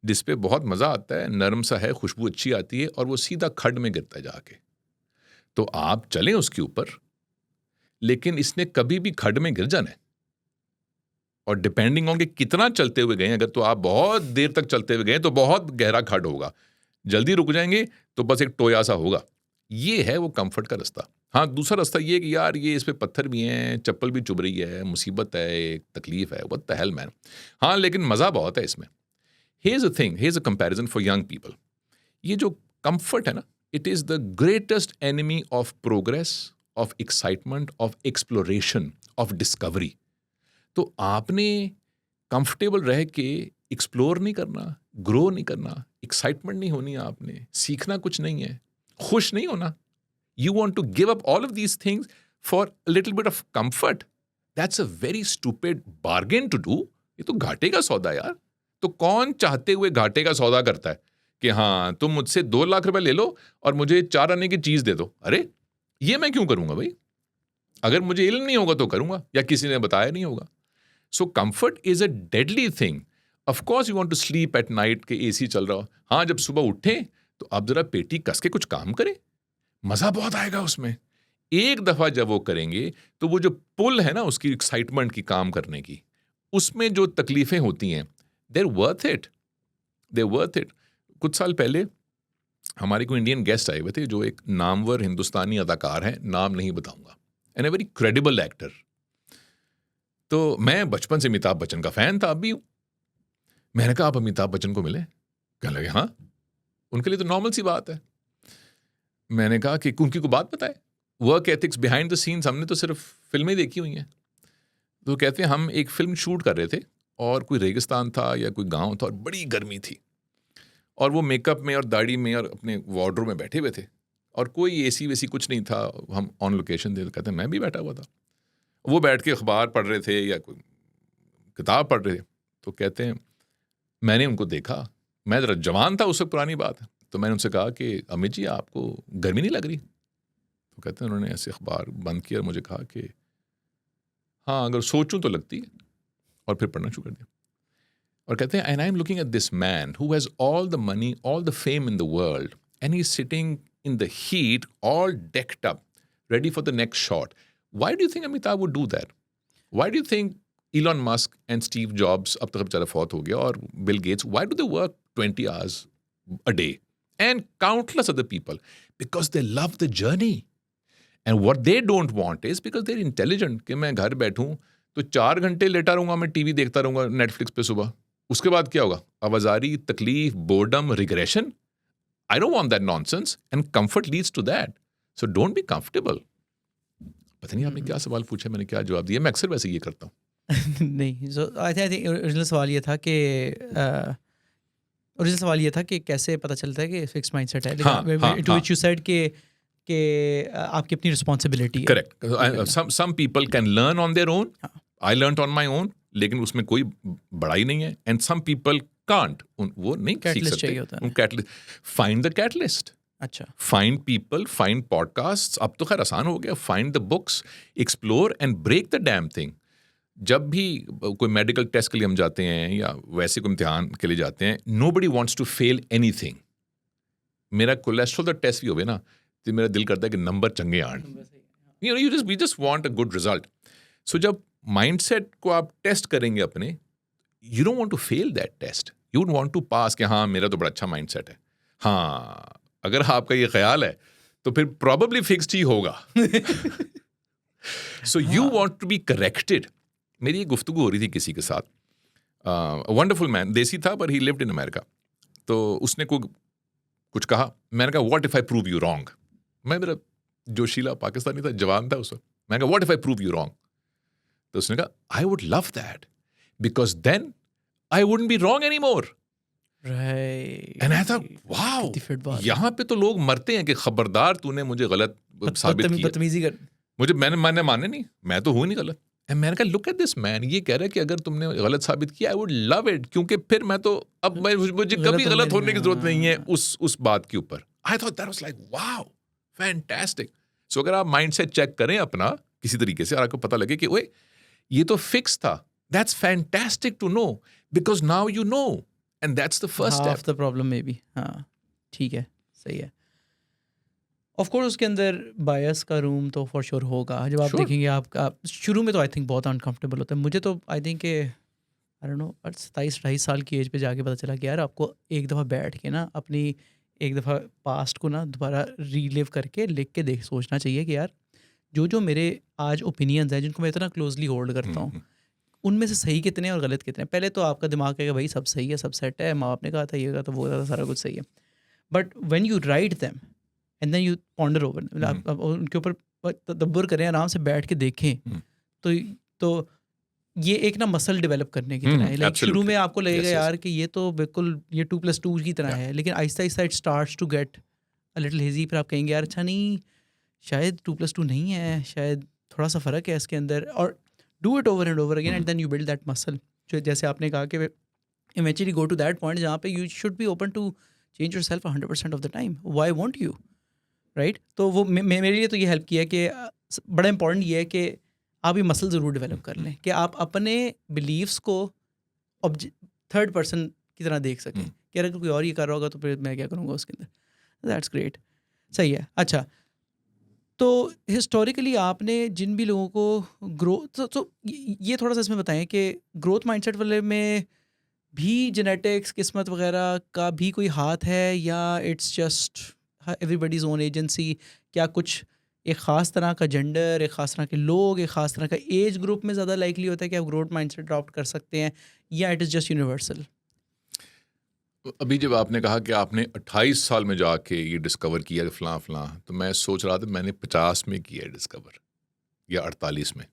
जिस पे बहुत मज़ा आता है, नरम सा है, खुशबू अच्छी आती है, और वो सीधा खड्ड में गिरता है जाके. तो आप चलें उसके ऊपर, लेकिन इसने कभी भी खड्ड में गिर जाना है. और डिपेंडिंग ऑन कि कितना चलते हुए गए, अगर तो आप बहुत देर तक चलते हुए गए तो बहुत गहरा खड्ड होगा, जल्दी रुक जाएंगे तो बस एक टोया सा होगा. ये है वो कंफर्ट का रास्ता. हाँ, दूसरा रास्ता ये कि यार ये इस पे पत्थर भी हैं, चप्पल भी चुभ रही है, मुसीबत है, एक तकलीफ है, व्हाट द हेल मैन. हाँ, लेकिन मज़ा बहुत है इसमें. Here's a thing, here's a comparison for young people. ये जो कंफर्ट है ना, it is the greatest enemy of progress, of excitement, of exploration, of discovery. तो आपने कंफर्टेबल रह के एक्सप्लोर नहीं करना, ग्रो नहीं करना, एक्साइटमेंट नहीं होनी, आपने सीखना कुछ नहीं है, खुश नहीं होना. You want to give up all of these things for a little bit of comfort. That's a very stupid bargain to do. ये तो घाटे का सौदा यार. तो कौन चाहते हुए घाटे का सौदा करता है कि हाँ तुम मुझसे 2 लाख रुपए ले लो और मुझे 4 आने की चीज दे दो? अरे ये मैं क्यों करूंगा भाई? अगर मुझे इल्म नहीं होगा तो करूंगा, या किसी ने बताया नहीं होगा. So comfort is a deadly thing. Of course you want to sleep at night के एसी चल रहा हो. हाँ, जब सुबह उठे तो आप जरा पेटी कस के कुछ काम करें, मजा बहुत आएगा उसमें. एक दफा जब वो करेंगे तो वो जो पुल है ना उसकी एक्साइटमेंट की काम करने की, उसमें जो तकलीफें होती हैं, they're worth it. कुछ साल पहले हमारे को इंडियन गेस्ट आए हुए थे जो एक नामवर हिंदुस्तानी अदाकार हैं, नाम नहीं बताऊंगा, and a very credible actor. तो मैं बचपन से अमिताभ बच्चन का फैन था, अब भी हूं. मैंने कहा आप अमिताभ बच्चन को मिले? कहने लगे हाँ, उनके लिए तो नॉर्मल सी बात है. मैंने कहा कि उनकी को बात बताए, work ethics behind the scenes हमने तो सिर्फ फिल्में देखी हुई हैं. तो कहते हैं हम एक फिल्म शूट कर रहे थे और कोई रेगिस्तान था या कोई गांव था और बड़ी गर्मी थी, और वो मेकअप में और दाढ़ी में और अपने वार्डरोब में बैठे हुए थे और कोई एसी वेसी कुछ नहीं था, हम ऑन लोकेशन थे। कहते हैं मैं भी बैठा हुआ था, वो बैठ के अखबार पढ़ रहे थे या कोई किताब पढ़ रहे थे। तो कहते हैं मैंने उनको देखा, मैं ज़रा जवान था उस वक्त, पुरानी बात है, तो मैंने उनसे कहा कि अमित जी आपको गर्मी नहीं लग रही? तो कहते हैं उन्होंने ऐसे अखबार बंद किया और मुझे कहा कि हाँ अगर सोचूं तो लगती है, और फिर पढ़ना शुरू कर दिया। और कहते हैं and I am looking at this man who has all the money, all the fame in the world, and he is sitting in the heat, all decked up, ready for the next shot. Why do you think Amitabh would do that? Why do you think Elon Musk and Steve Jobs, अब तक बेचारा फौत हो गया, और Bill Gates, why do they work 20 hours a day? And countless other people. Because they love the journey. And what they don't want is, because they're intelligent, कि मैं घर बैठूं तो 4 घंटे लेटा रहूंगा, मैं टीवी देखता रहूंगा नेटफ्लिक्स पे सुबह, उसके बाद क्या होगा? आवाजारी, तकलीफ, boredom, regression. I don't want that nonsense, and comfort leads to that. So don't be comfortable. पता नहीं आपने क्या सवाल पूछा, मैंने क्या जवाब दिया। मैं अक्सर वैसे ये करता हूँ। नहीं, सो आई थिंक ओरिजिनल सवाल ये था कि कैसे पता चलता है कि फिक्स माइंडसेट है, लेकिन टू व्हिच यू सेड कि आपकी अपनी रिस्पॉन्सिबिलिटी है। Correct. some people can learn on their own. I learned on my own, लेकिन उसमें कोई बड़ाई नहीं है। And some people can't, वो नहीं सीख सकते। Catalyst, find the catalyst. अच्छा, फाइंड पीपल, फाइंड पॉडकास्ट, अब तो खैर आसान हो गया, find the books, explore and break the damn thing. जब भी कोई मेडिकल टेस्ट के लिए हम जाते हैं या वैसे कोई इम्तिहान के लिए जाते हैं, nobody wants to fail anything. मेरा कोलेस्ट्रॉल का टेस्ट भी हो ना तो मेरा दिल करता है कि नंबर चंगे आन, we just want a good result. So जब माइंडसेट को आप टेस्ट करेंगे अपने, you don't want to fail that test. You would want to pass कि हाँ मेरा तो बड़ा अच्छा माइंडसेट है। हाँ, अगर आपका ये ख्याल है तो फिर probably fixed ही होगा। So you want to be corrected. मेरी एक गुफ्तगू हो रही थी किसी के साथ, वंडरफुल मैन, देसी था पर he lived in America. तो उसने कुछ कहा, मैंने कहा what if I prove you wrong? मैं मेरा जोशीला पाकिस्तानी था, जवान था उस वक्त, मैंने कहा what if I prove you wrong? तो उसने कहा I would love that. Because then I wouldn't be wrong anymore. Right. And I thought, wow, यहाँ पे तो लोग मरते हैं कि खबरदार तूने मुझे गलत साबित किया। बदतमीजी कर। मैंने माने नहीं, मैं तो हूँ नहीं गलत। And मैंने कहा look at this man, ये कह रहा है कि अगर तुमने गलत साबित किया I would love it, क्योंकि फिर मैं तो अब मुझे कभी गलत होने की जरूरत नहीं है उस बात के ऊपर। I thought that was like wow, fantastic. So अगर आप माइंडसेट चेक करें अपना किसी तरीके से और आपको पता लगे कि ओए ये तो फिक्स था, that's fantastic to know, because now you know, and that's the first step. Half the problem maybe. हाँ, ठीक है, सही है। Of course उसके अंदर बायस का रूम तो for sure होगा। जब आप देखेंगे आप शुरू में तो I think बहुत uncomfortable होता है। मुझे तो I think कि I don't know 27-28 साल की एज पे जाके पता चला कि यार आपको एक दफ़ा बैठ के ना अपनी एक दफ़ा पास्ट को ना दोबारा रीलिव करके लिख के सोचना चाहिए कि यार जो मेरे आज ओपिनियंस हैं जिनको मैं इतना क्लोजली होल्ड करता हूँ, उनमें से सही कितने और गलत कितने। पहले तो आपका दिमाग कहेगा भाई सब सही है, सब सेट है, माँ बाप ने कहा था ये, तो वो था, सारा कुछ सही है। But when you write them and then you ponder over, आप उनके ऊपर तदब्बर करें, आराम से बैठ के देखें, तो ये एक ना मसल डेवलप करने की तरह है। लाइक शुरू में आपको लगेगा यार कि ये तो बिल्कुल ये 2+2 की तरह है, लेकिन आहिस्ता आहिस्ता it starts to get a little hazy. फिर आप कहेंगे यार अच्छा नहीं, शायद 2+2 नहीं है, शायद थोड़ा सा फ़र्क है इसके अंदर, और do it over and over again and then you build that muscle. जो जैसे आपने कहा कि eventually go to that point जहाँ पे you should be open to change yourself 100% of the time. Why won't you, right? तो वो मेरे लिए तो ये हेल्प किया कि बड़ा इंपॉर्टेंट ये है कि आप ये मसल ज़रूर डेवलप कर लें कि आप अपने बिलीव्स को थर्ड पर्सन की तरह देख सकें कि अगर कोई और ये कर रहा होगा तो फिर मैं क्या करूँगा उसके अंदर। दैट्स ग्रेट, सही है। अच्छा, तो हिस्टोरिकली आपने जिन भी लोगों को ग्रोथ, तो ये थोड़ा सा इसमें बताएं कि ग्रोथ माइंडसेट वाले में भी जेनेटिक्स, किस्मत वगैरह का भी कोई हाथ है, या it's just everybody's own agency? क्या कुछ एक ख़ास तरह का जेंडर, एक ख़ास तरह के लोग, एक ख़ास तरह का एज ग्रुप में ज़्यादा लाइकली होता है कि आप ग्रोथ माइंडसेट अडॉप्ट कर सकते हैं, या इट इज़ जस्ट यूनिवर्सल? अभी जब आपने कहा कि आपने 28 साल में जाके ये डिस्कवर किया फ़लाँ, तो मैं सोच रहा था मैंने 50 में किया है डिस्कवर, या 48 में,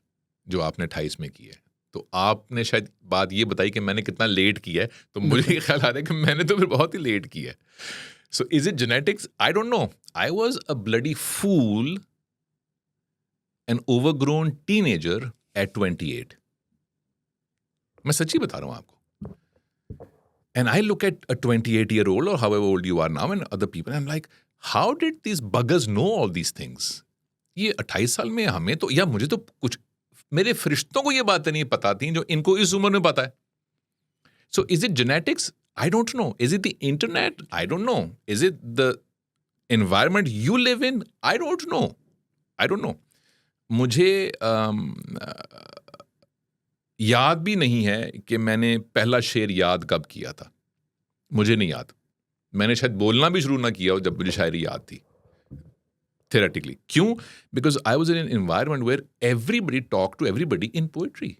जो आपने 28 में किया है। तो आपने शायद बात ये बताई कि मैंने कितना लेट किया है, तो मुझे ये ख्याल आ रहा है कि मैंने तो फिर बहुत ही लेट किया है. So is it genetics? I don't know. I was a bloody fool, an overgrown teenager at 28. मैं सच्ची बता रहा हूँ आपको. And I look at a 28-year-old or however old you are now and other people, and I'm like, how did these buggers know all these things? ये 28 साल में हमें तो, या मुझे तो कुछ, मेरे फरिश्तों को ये बातें नहीं पता थी जो इनको इस उम्र में पता है. So is it genetics? I don't know. Is it the internet? I don't know. Is it the environment you live in? I don't know. I don't know. मुझे याद भी नहीं है कि मैंने पहला शेर याद कब किया था. मुझे नहीं याद. मैंने शायद बोलना भी शुरू ना किया हो जब मुझे शायरी याद थी. Theoretically. क्यों? Because I was in an environment where everybody talked to everybody in poetry.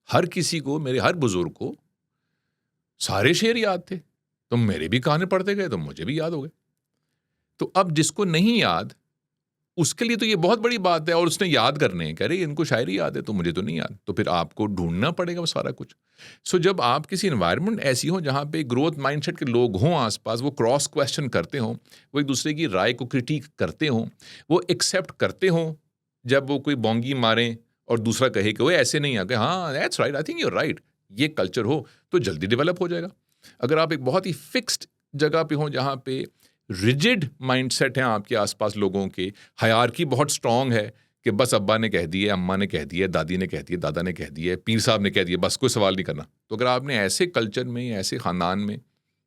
हर किसी को, मेरे हर बुजुर्ग को सारे शेर याद थे, तो मेरे भी काने पढ़ते गए, तो मुझे भी याद हो गए. तो अब जिसको नहीं याद उसके लिए तो ये बहुत बड़ी बात है, और उसने याद करने हैं, कह रहे इनको शायरी याद है तो मुझे तो नहीं याद, तो फिर आपको ढूंढना पड़ेगा वो सारा कुछ. सो जब आप किसी एनवायरनमेंट ऐसी हो जहाँ पे ग्रोथ माइंडसेट के लोग हों आसपास, वो क्रॉस क्वेश्चन करते हों, वो एक दूसरे की राय को क्रिटिक करते हों, वो एक्सेप्ट करते हों जब वो कोई बोंगी मारें और दूसरा कहे कि वो ऐसे नहीं आके, हाँ that's right, I think you're right, ये कल्चर हो तो जल्दी डेवलप हो जाएगा. अगर आप एक बहुत ही फिक्स्ड जगह पे हो जहाँ पे रिजिड माइंडसेट हैं आपके आसपास लोगों के, हायरार्की बहुत स्ट्रांग है कि बस अब्बा ने कह दिया, अम्मा ने कह दिया, दादी ने कह दिया, दादा ने कह दिया, पीर साहब ने कह दिया, बस कोई सवाल नहीं करना. तो अगर आपने ऐसे कल्चर में, ऐसे ख़ानदान में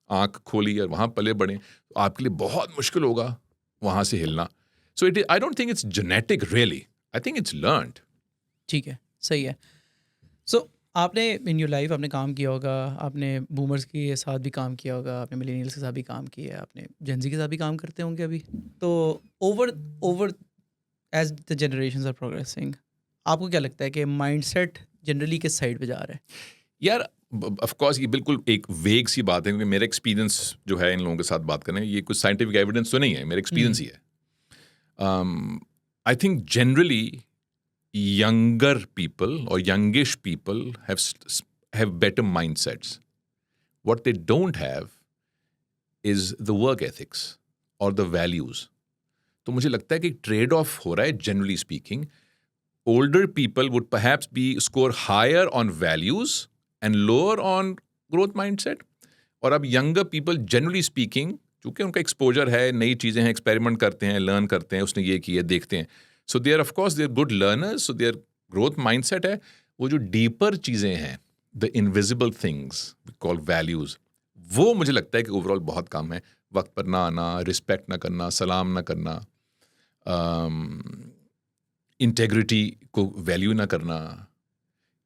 आँख खोली और वहाँ पले बढ़े, तो आपके लिए बहुत मुश्किल होगा वहाँ से हिलना. So it, I don't think it's genetic really, I think it's learned. ठीक है, सही है. सो आपने इन योर लाइफ आपने काम किया होगा, आपने बूमर्स के साथ भी काम किया होगा, आपने मिलेनियल्स के साथ भी काम किया है, आपने जेनजी के साथ भी काम करते होंगे अभी. तो over as the generations are progressing, आपको क्या लगता है कि माइंडसेट जनरली किस साइड पे जा रहा है? यार ऑफ कोर्स ये बिल्कुल एक वेग सी बात है, क्योंकि मेरा एक्सपीरियंस जो है इन लोगों के साथ बात करने, ये कुछ साइंटिफिक एविडेंस तो नहीं है, मेरा एक्सपीरियंस ही है. I think generally younger people or youngish people have better mindsets. What they don't have is the work ethics or the values. तो मुझे लगता है कि ट्रेड ऑफ हो रहा है generally speaking. Older people would perhaps score higher on values and lower on growth mindset. और अब younger people generally speaking, चूंकि उनका exposure है, नई चीज़ें हैं, experiment करते हैं, learn करते हैं, उसने ये किया, देखते हैं. So they are of course they are good learners, so their growth mindset है. वो जो deeper चीज़ें हैं, the invisible things we call values, वो मुझे लगता है कि overall बहुत कम है. वक्त पर ना आना, respect ना करना, सलाम ना करना, integrity को value ना करना,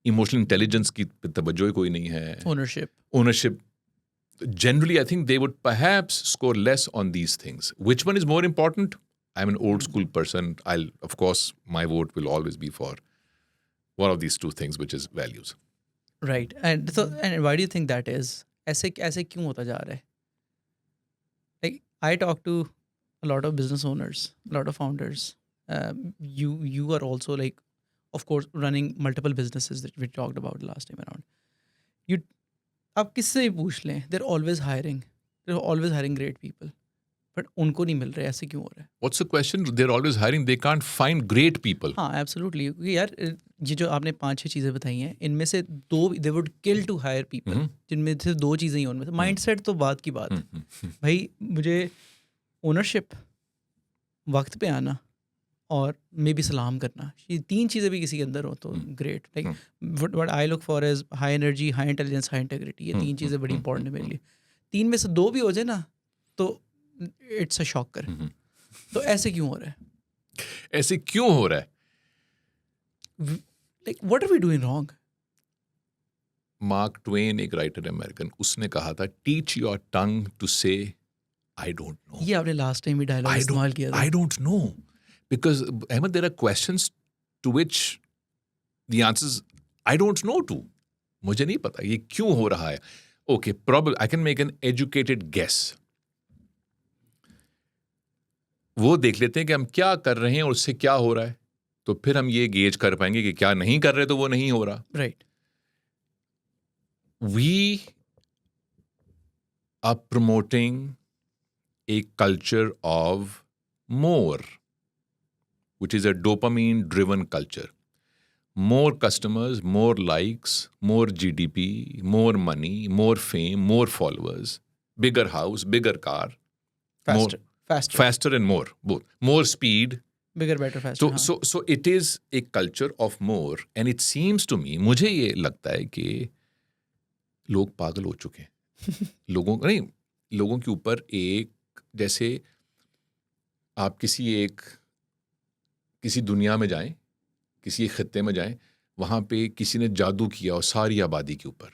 emotional intelligence की तवज्जो ही कोई नहीं है, ownership. Generally I think they would perhaps score less on these things. Which one is more important? I'm an old school person. Of course, my vote will always be for one of these two things, which is values. Right. And why do you think that is? ऐसे क्यों होता जा रहा है? Like, I talk to a lot of business owners, a lot of founders. You are also like, of course, running multiple businesses that we talked about last time around. आप किससे भी पूछ लें, they're always hiring great people. But उनको नहीं मिल रहे, ऐसे क्यों हो रहा है? What's the question? They're always hiring. They can't find great people. हाँ, एब्सोल्युटली. यार ये जो आपने 5-6 चीज़ें बताई हैं, इनमें से 2 they would kill to hire people. जिनमें से 2 चीज़ें ही उनमें से. माइंडसेट तो बात की बात है. भाई मुझे ओनरशिप, वक्त पे आना और मे बी सलाम करना, ये 3 चीज़ें भी किसी के अंदर हो तो great. Like what I look for is high energy, high intelligence, high integrity. ये 3 चीज़ें बड़ी इंपॉर्टेंट है मेरे लिए. 3 में से 2 भी हो जाए ना तो इट्स अ शॉकर. तो ऐसे क्यों हो रहा है? ऐसे क्यों हो रहा है? Like what are we doing wrong? Mark Twain, एक राइटर अमेरिकन, उसने कहा था, टीच योर टंग टू से आई डोंट नो. ये आपने लास्ट टाइम भी डायलॉग इस्तेमाल किया था. I don't know, because Ahmed there are questions to which the answers I don't know too. मुझे नहीं पता ये क्यों हो रहा है. Okay, problem I can make an educated guess. वो देख लेते हैं कि हम क्या कर रहे हैं और उससे क्या हो रहा है, तो फिर हम ये गेज कर पाएंगे कि क्या नहीं कर रहे तो वो नहीं हो रहा. Right. we are promoting a culture of more, which is a dopamine driven culture. More customers, more likes, more GDP, more money, more fame, more followers, bigger house, bigger car, faster and more, both. More speed. Bigger, better, faster. So it is a culture of more, and it seems to me, मुझे ये लगता है कि लोग पागल हो चुके हैं. लोगों के ऊपर एक, जैसे आप किसी दुनिया में जाएं, किसी एक खत्ते में जाएं, वहाँ पे किसी ने जादू किया और सारी आबादी के ऊपर,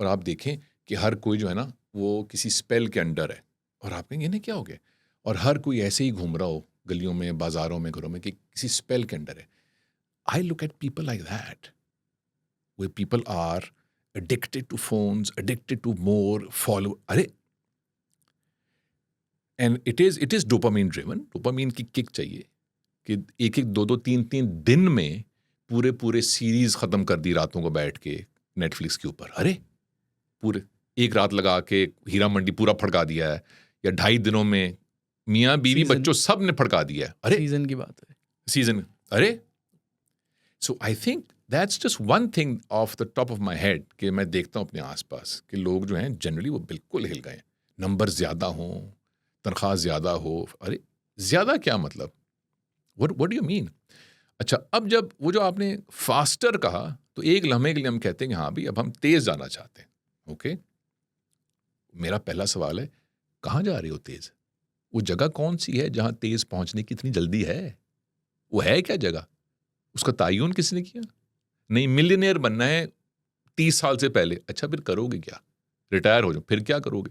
और आप देखें कि हर कोई जो है ना वो किसी स्पेल के अंडर है, और आप कहेंगे इन्हें क्या हो गया, और हर कोई ऐसे ही घूम रहा हो गलियों में, बाजारों में, घरों में, कि किसी स्पेल के अंडर है. I look at people like that, वे people are addicted to phones, addicted to more follow. And it is dopamine driven. Dopamine की किक चाहिए कि एक 2-3 दिन में पूरे सीरीज खत्म कर दी रातों को बैठ के नेटफ्लिक्स के ऊपर. पूरे एक रात लगा के हीरा मंडी पूरा फड़का दिया है, या 2.5 दिनों में मियाँ बीवी बच्चों सब ने फड़का दिया है. सीजन की बात है. Season. So I think that's just one thing off the top of my head कि मैं देखता हूँ अपने आसपास कि लोग जो हैं जनरली वो बिल्कुल हिल गए. नंबर ज़्यादा हों, तनख्वाह ज़्यादा हो. ज़्यादा क्या मतलब? What do you mean? अच्छा, अब जब वो जो आपने फास्टर कहा, तो एक लम्हे के लिए हम कहते हैं कि हाँ भाई अब हम तेज़ जाना चाहते हैं. ओके, मेरा पहला सवाल है, कहाँ जा रहे हो तेज़? वो जगह कौन सी है जहाँ तेज़ पहुँचने की इतनी जल्दी है? वो है क्या जगह? उसका तायुन किसने किया? नहीं, मिलियनेयर बनना है 30 साल से पहले. अच्छा, फिर करोगे क्या? रिटायर हो जाओ, फिर क्या करोगे?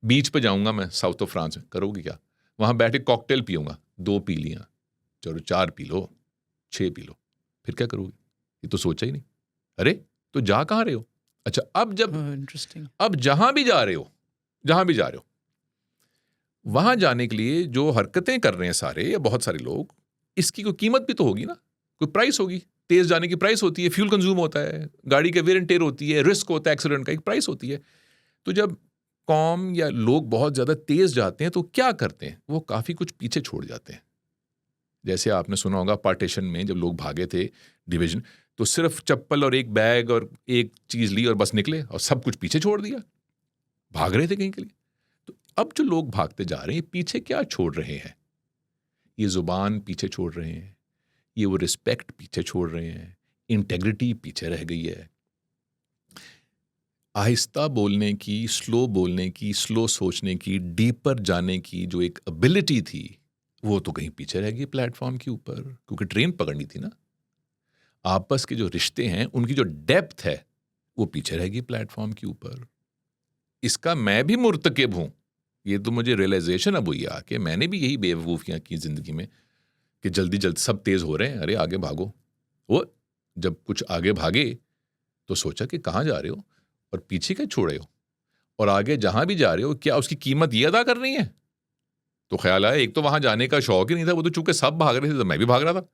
बीच पे जाऊंगा मैं साउथ ऑफ फ्रांस में, करोगे क्या? वहां बैठ के कॉकटेल पीऊंगा, 2 पी लिया, चलो 4 पी लो, 6 पी लो, फिर क्या करोगे? ये तो सोचा ही नहीं. तो जा कहाँ रहे हो? अच्छा, अब जहां भी जा रहे हो, वहां जाने के लिए जो हरकतें कर रहे हैं सारे या बहुत सारे लोग, इसकी कोई कीमत भी तो होगी ना, कोई प्राइस होगी. तेज जाने की प्राइस होती है, फ्यूल कंज्यूम होता है, गाड़ी के वेयर एंड टेयर होती है, रिस्क होता है, एक्सीडेंट का एक प्राइस होती है. तो जब कौम या लोग बहुत ज़्यादा तेज जाते हैं तो क्या करते हैं? वो काफ़ी कुछ पीछे छोड़ जाते हैं. जैसे आपने सुना होगा पार्टीशन में जब लोग भागे थे डिवीजन, तो सिर्फ चप्पल और एक बैग और एक चीज़ ली और बस निकले और सब कुछ पीछे छोड़ दिया. भाग रहे थे कहीं के लिए. तो अब जो लोग भागते जा रहे हैं, पीछे क्या छोड़ रहे हैं? ये ज़ुबान पीछे छोड़ रहे हैं, ये वो रिस्पेक्ट पीछे छोड़ रहे हैं, इंटेग्रिटी पीछे रह गई है. आहिस्ता बोलने की, स्लो सोचने की, डीपर जाने की जो एक एबिलिटी थी, वो तो कहीं पीछे रह गई प्लेटफॉर्म के ऊपर, क्योंकि ट्रेन पकड़नी थी ना. आपस के जो रिश्ते हैं, उनकी जो डेप्थ है, वो पीछे रह गई प्लेटफॉर्म के ऊपर. इसका मैं भी मुर्तकिब हूं. ये तो मुझे रियलाइजेशन अब हुई आके, मैंने भी यही बेवकूफ़ियाँ की ज़िंदगी में कि जल्दी सब तेज़ हो रहे हैं, अरे आगे भागो. वो जब कुछ आगे भागे तो सोचा कि कहाँ जा रहे हो और पीछे क्या छोड़े हो, और आगे जहाँ भी जा रहे हो क्या उसकी कीमत ये अदा करनी है? तो ख्याल आया, एक तो वहाँ जाने का शौक ही नहीं था, वो तो चूंकि सब भाग रहे थे तो मैं भी भाग रहा था.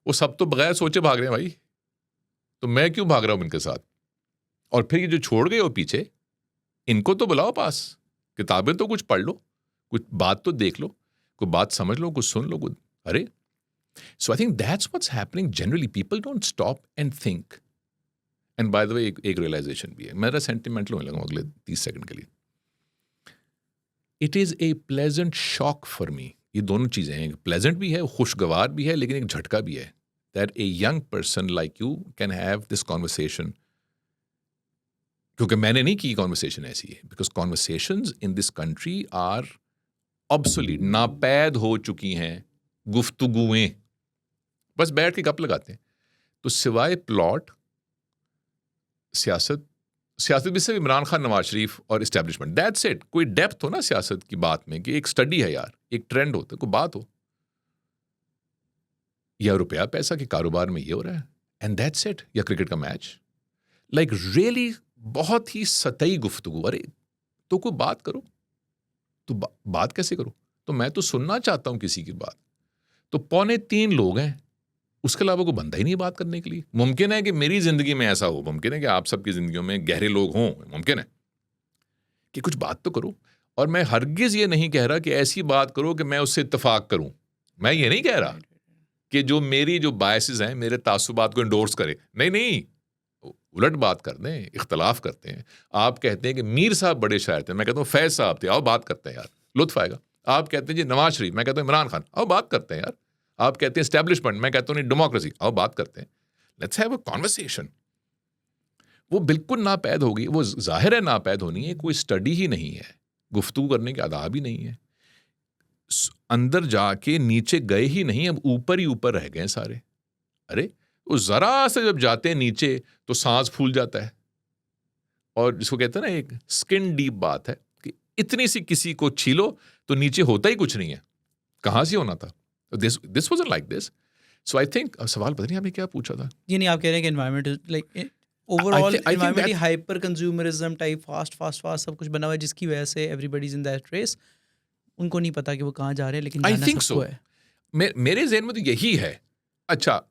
वो सब तो बगैर सोचे भाग रहे हैं भाई, तो मैं क्यों भाग रहा हूँ इनके साथ? और फिर ये जो छोड़ गए हो पीछे, इनको तो बुलाओ पास, किताबें तो कुछ पढ़ लो, कुछ बात तो देख लो, कुछ बात समझ लो, कुछ सुन लो. So I think that's what's happening generally. People don't stop and think. And by the way, एक realization भी है. मेरा sentimental होने लगा अगले 30 सेकंड के लिए. It is a pleasant shock for me. ये दोनों चीज़ें हैं, pleasant भी है, खुशगवार भी है, लेकिन एक झटका भी है. That a young person like you can have this conversation. क्योंकि मैंने नहीं की conversation ऐसी है. Because conversations in this country are obsolete, नापैद हो चुकी हैं. गुफ्तगुएं बस बैठ के गप लगाते हैं. तो सिवाय प्लॉट, सियासत भी सिर्फ इमरान खान, नवाज शरीफ और इस्टेब्लिशमेंट, दैट्स इट. कोई डेप्थ हो ना सियासत की बात में, कि एक स्टडी है यार, एक ट्रेंड होता है, कोई बात हो, या रुपया पैसा के कारोबार में ये हो रहा है, एंड दैट्स इट. या क्रिकेट का मैच, लाइक रियली बहुत ही सतही गुफ्तगू. अरे तो कोई बात करो. तो बात कैसे करो? तो मैं तो सुनना चाहता हूं किसी की बात. तो 2.25 लोग हैं, उसके अलावा कोई बंदा ही नहीं है बात करने के लिए। मुमकिन है कि मेरी ज़िंदगी में ऐसा हो, मुमकिन है कि आप सबकी ज़िंदगियों में गहरे लोग हों, मुमकिन है कि कुछ बात तो करो। और मैं हरगिज़ ये नहीं कह रहा कि ऐसी बात करो कि मैं उससे इत्तेफाक करूं। मैं ये नहीं कह रहा कि जो मेरी जो बायसेस हैं, मेरे तासुबात को इंडोर्स करे। नहीं नहीं, उलट बात करते हैं, इख्तलाफ करते हैं। आप कहते हैं कि मीर साहब बड़े शायर थे, मैं कहता हूँ फैज़ साहब थे, आओ बात करते हैं यार, लुत्फ आएगा। आप कहते हैं जी नवाज शरीफ, मैं कहता हूँ इमरान खान, आओ बात करते हैं यार। आप कहते हैं एस्टैब्लिशमेंट, मैं कहता हूँ नहीं डेमोक्रेसी, आओ बात करते हैं। Let's have a conversation. वो बिल्कुल नापैद होगी, वो जाहिर है नापैद होनी है, कोई स्टडी ही नहीं है, गुफ्तगू करने के आदाब ही नहीं है। अंदर जाके नीचे गए ही नहीं, अब ऊपर ही ऊपर रह गए सारे। अरे वो जरा से जब जाते हैं नीचे तो सांस फूल जाता है। और जिसको कहते हैं ना, एक स्किन डीप बात है कि इतनी सी किसी को छीलो तो नीचे होता ही कुछ नहीं है, कहाँ से होना था। This wasn't like this. So I think, सवाल पता नहीं आपने क्या पूछा था। ये नहीं, आप कह रहे हैं कि environment is like overall environment hyper consumerism type, fast सब कुछ बना हुआ है, जिसकी वजह से everybody is in that race. उनको नहीं पता कि वो कहाँ जा रहे हैं, लेकिन आई जाना थिंक सबको सो। है। मेरे जहन में तो यही है। अच्छा,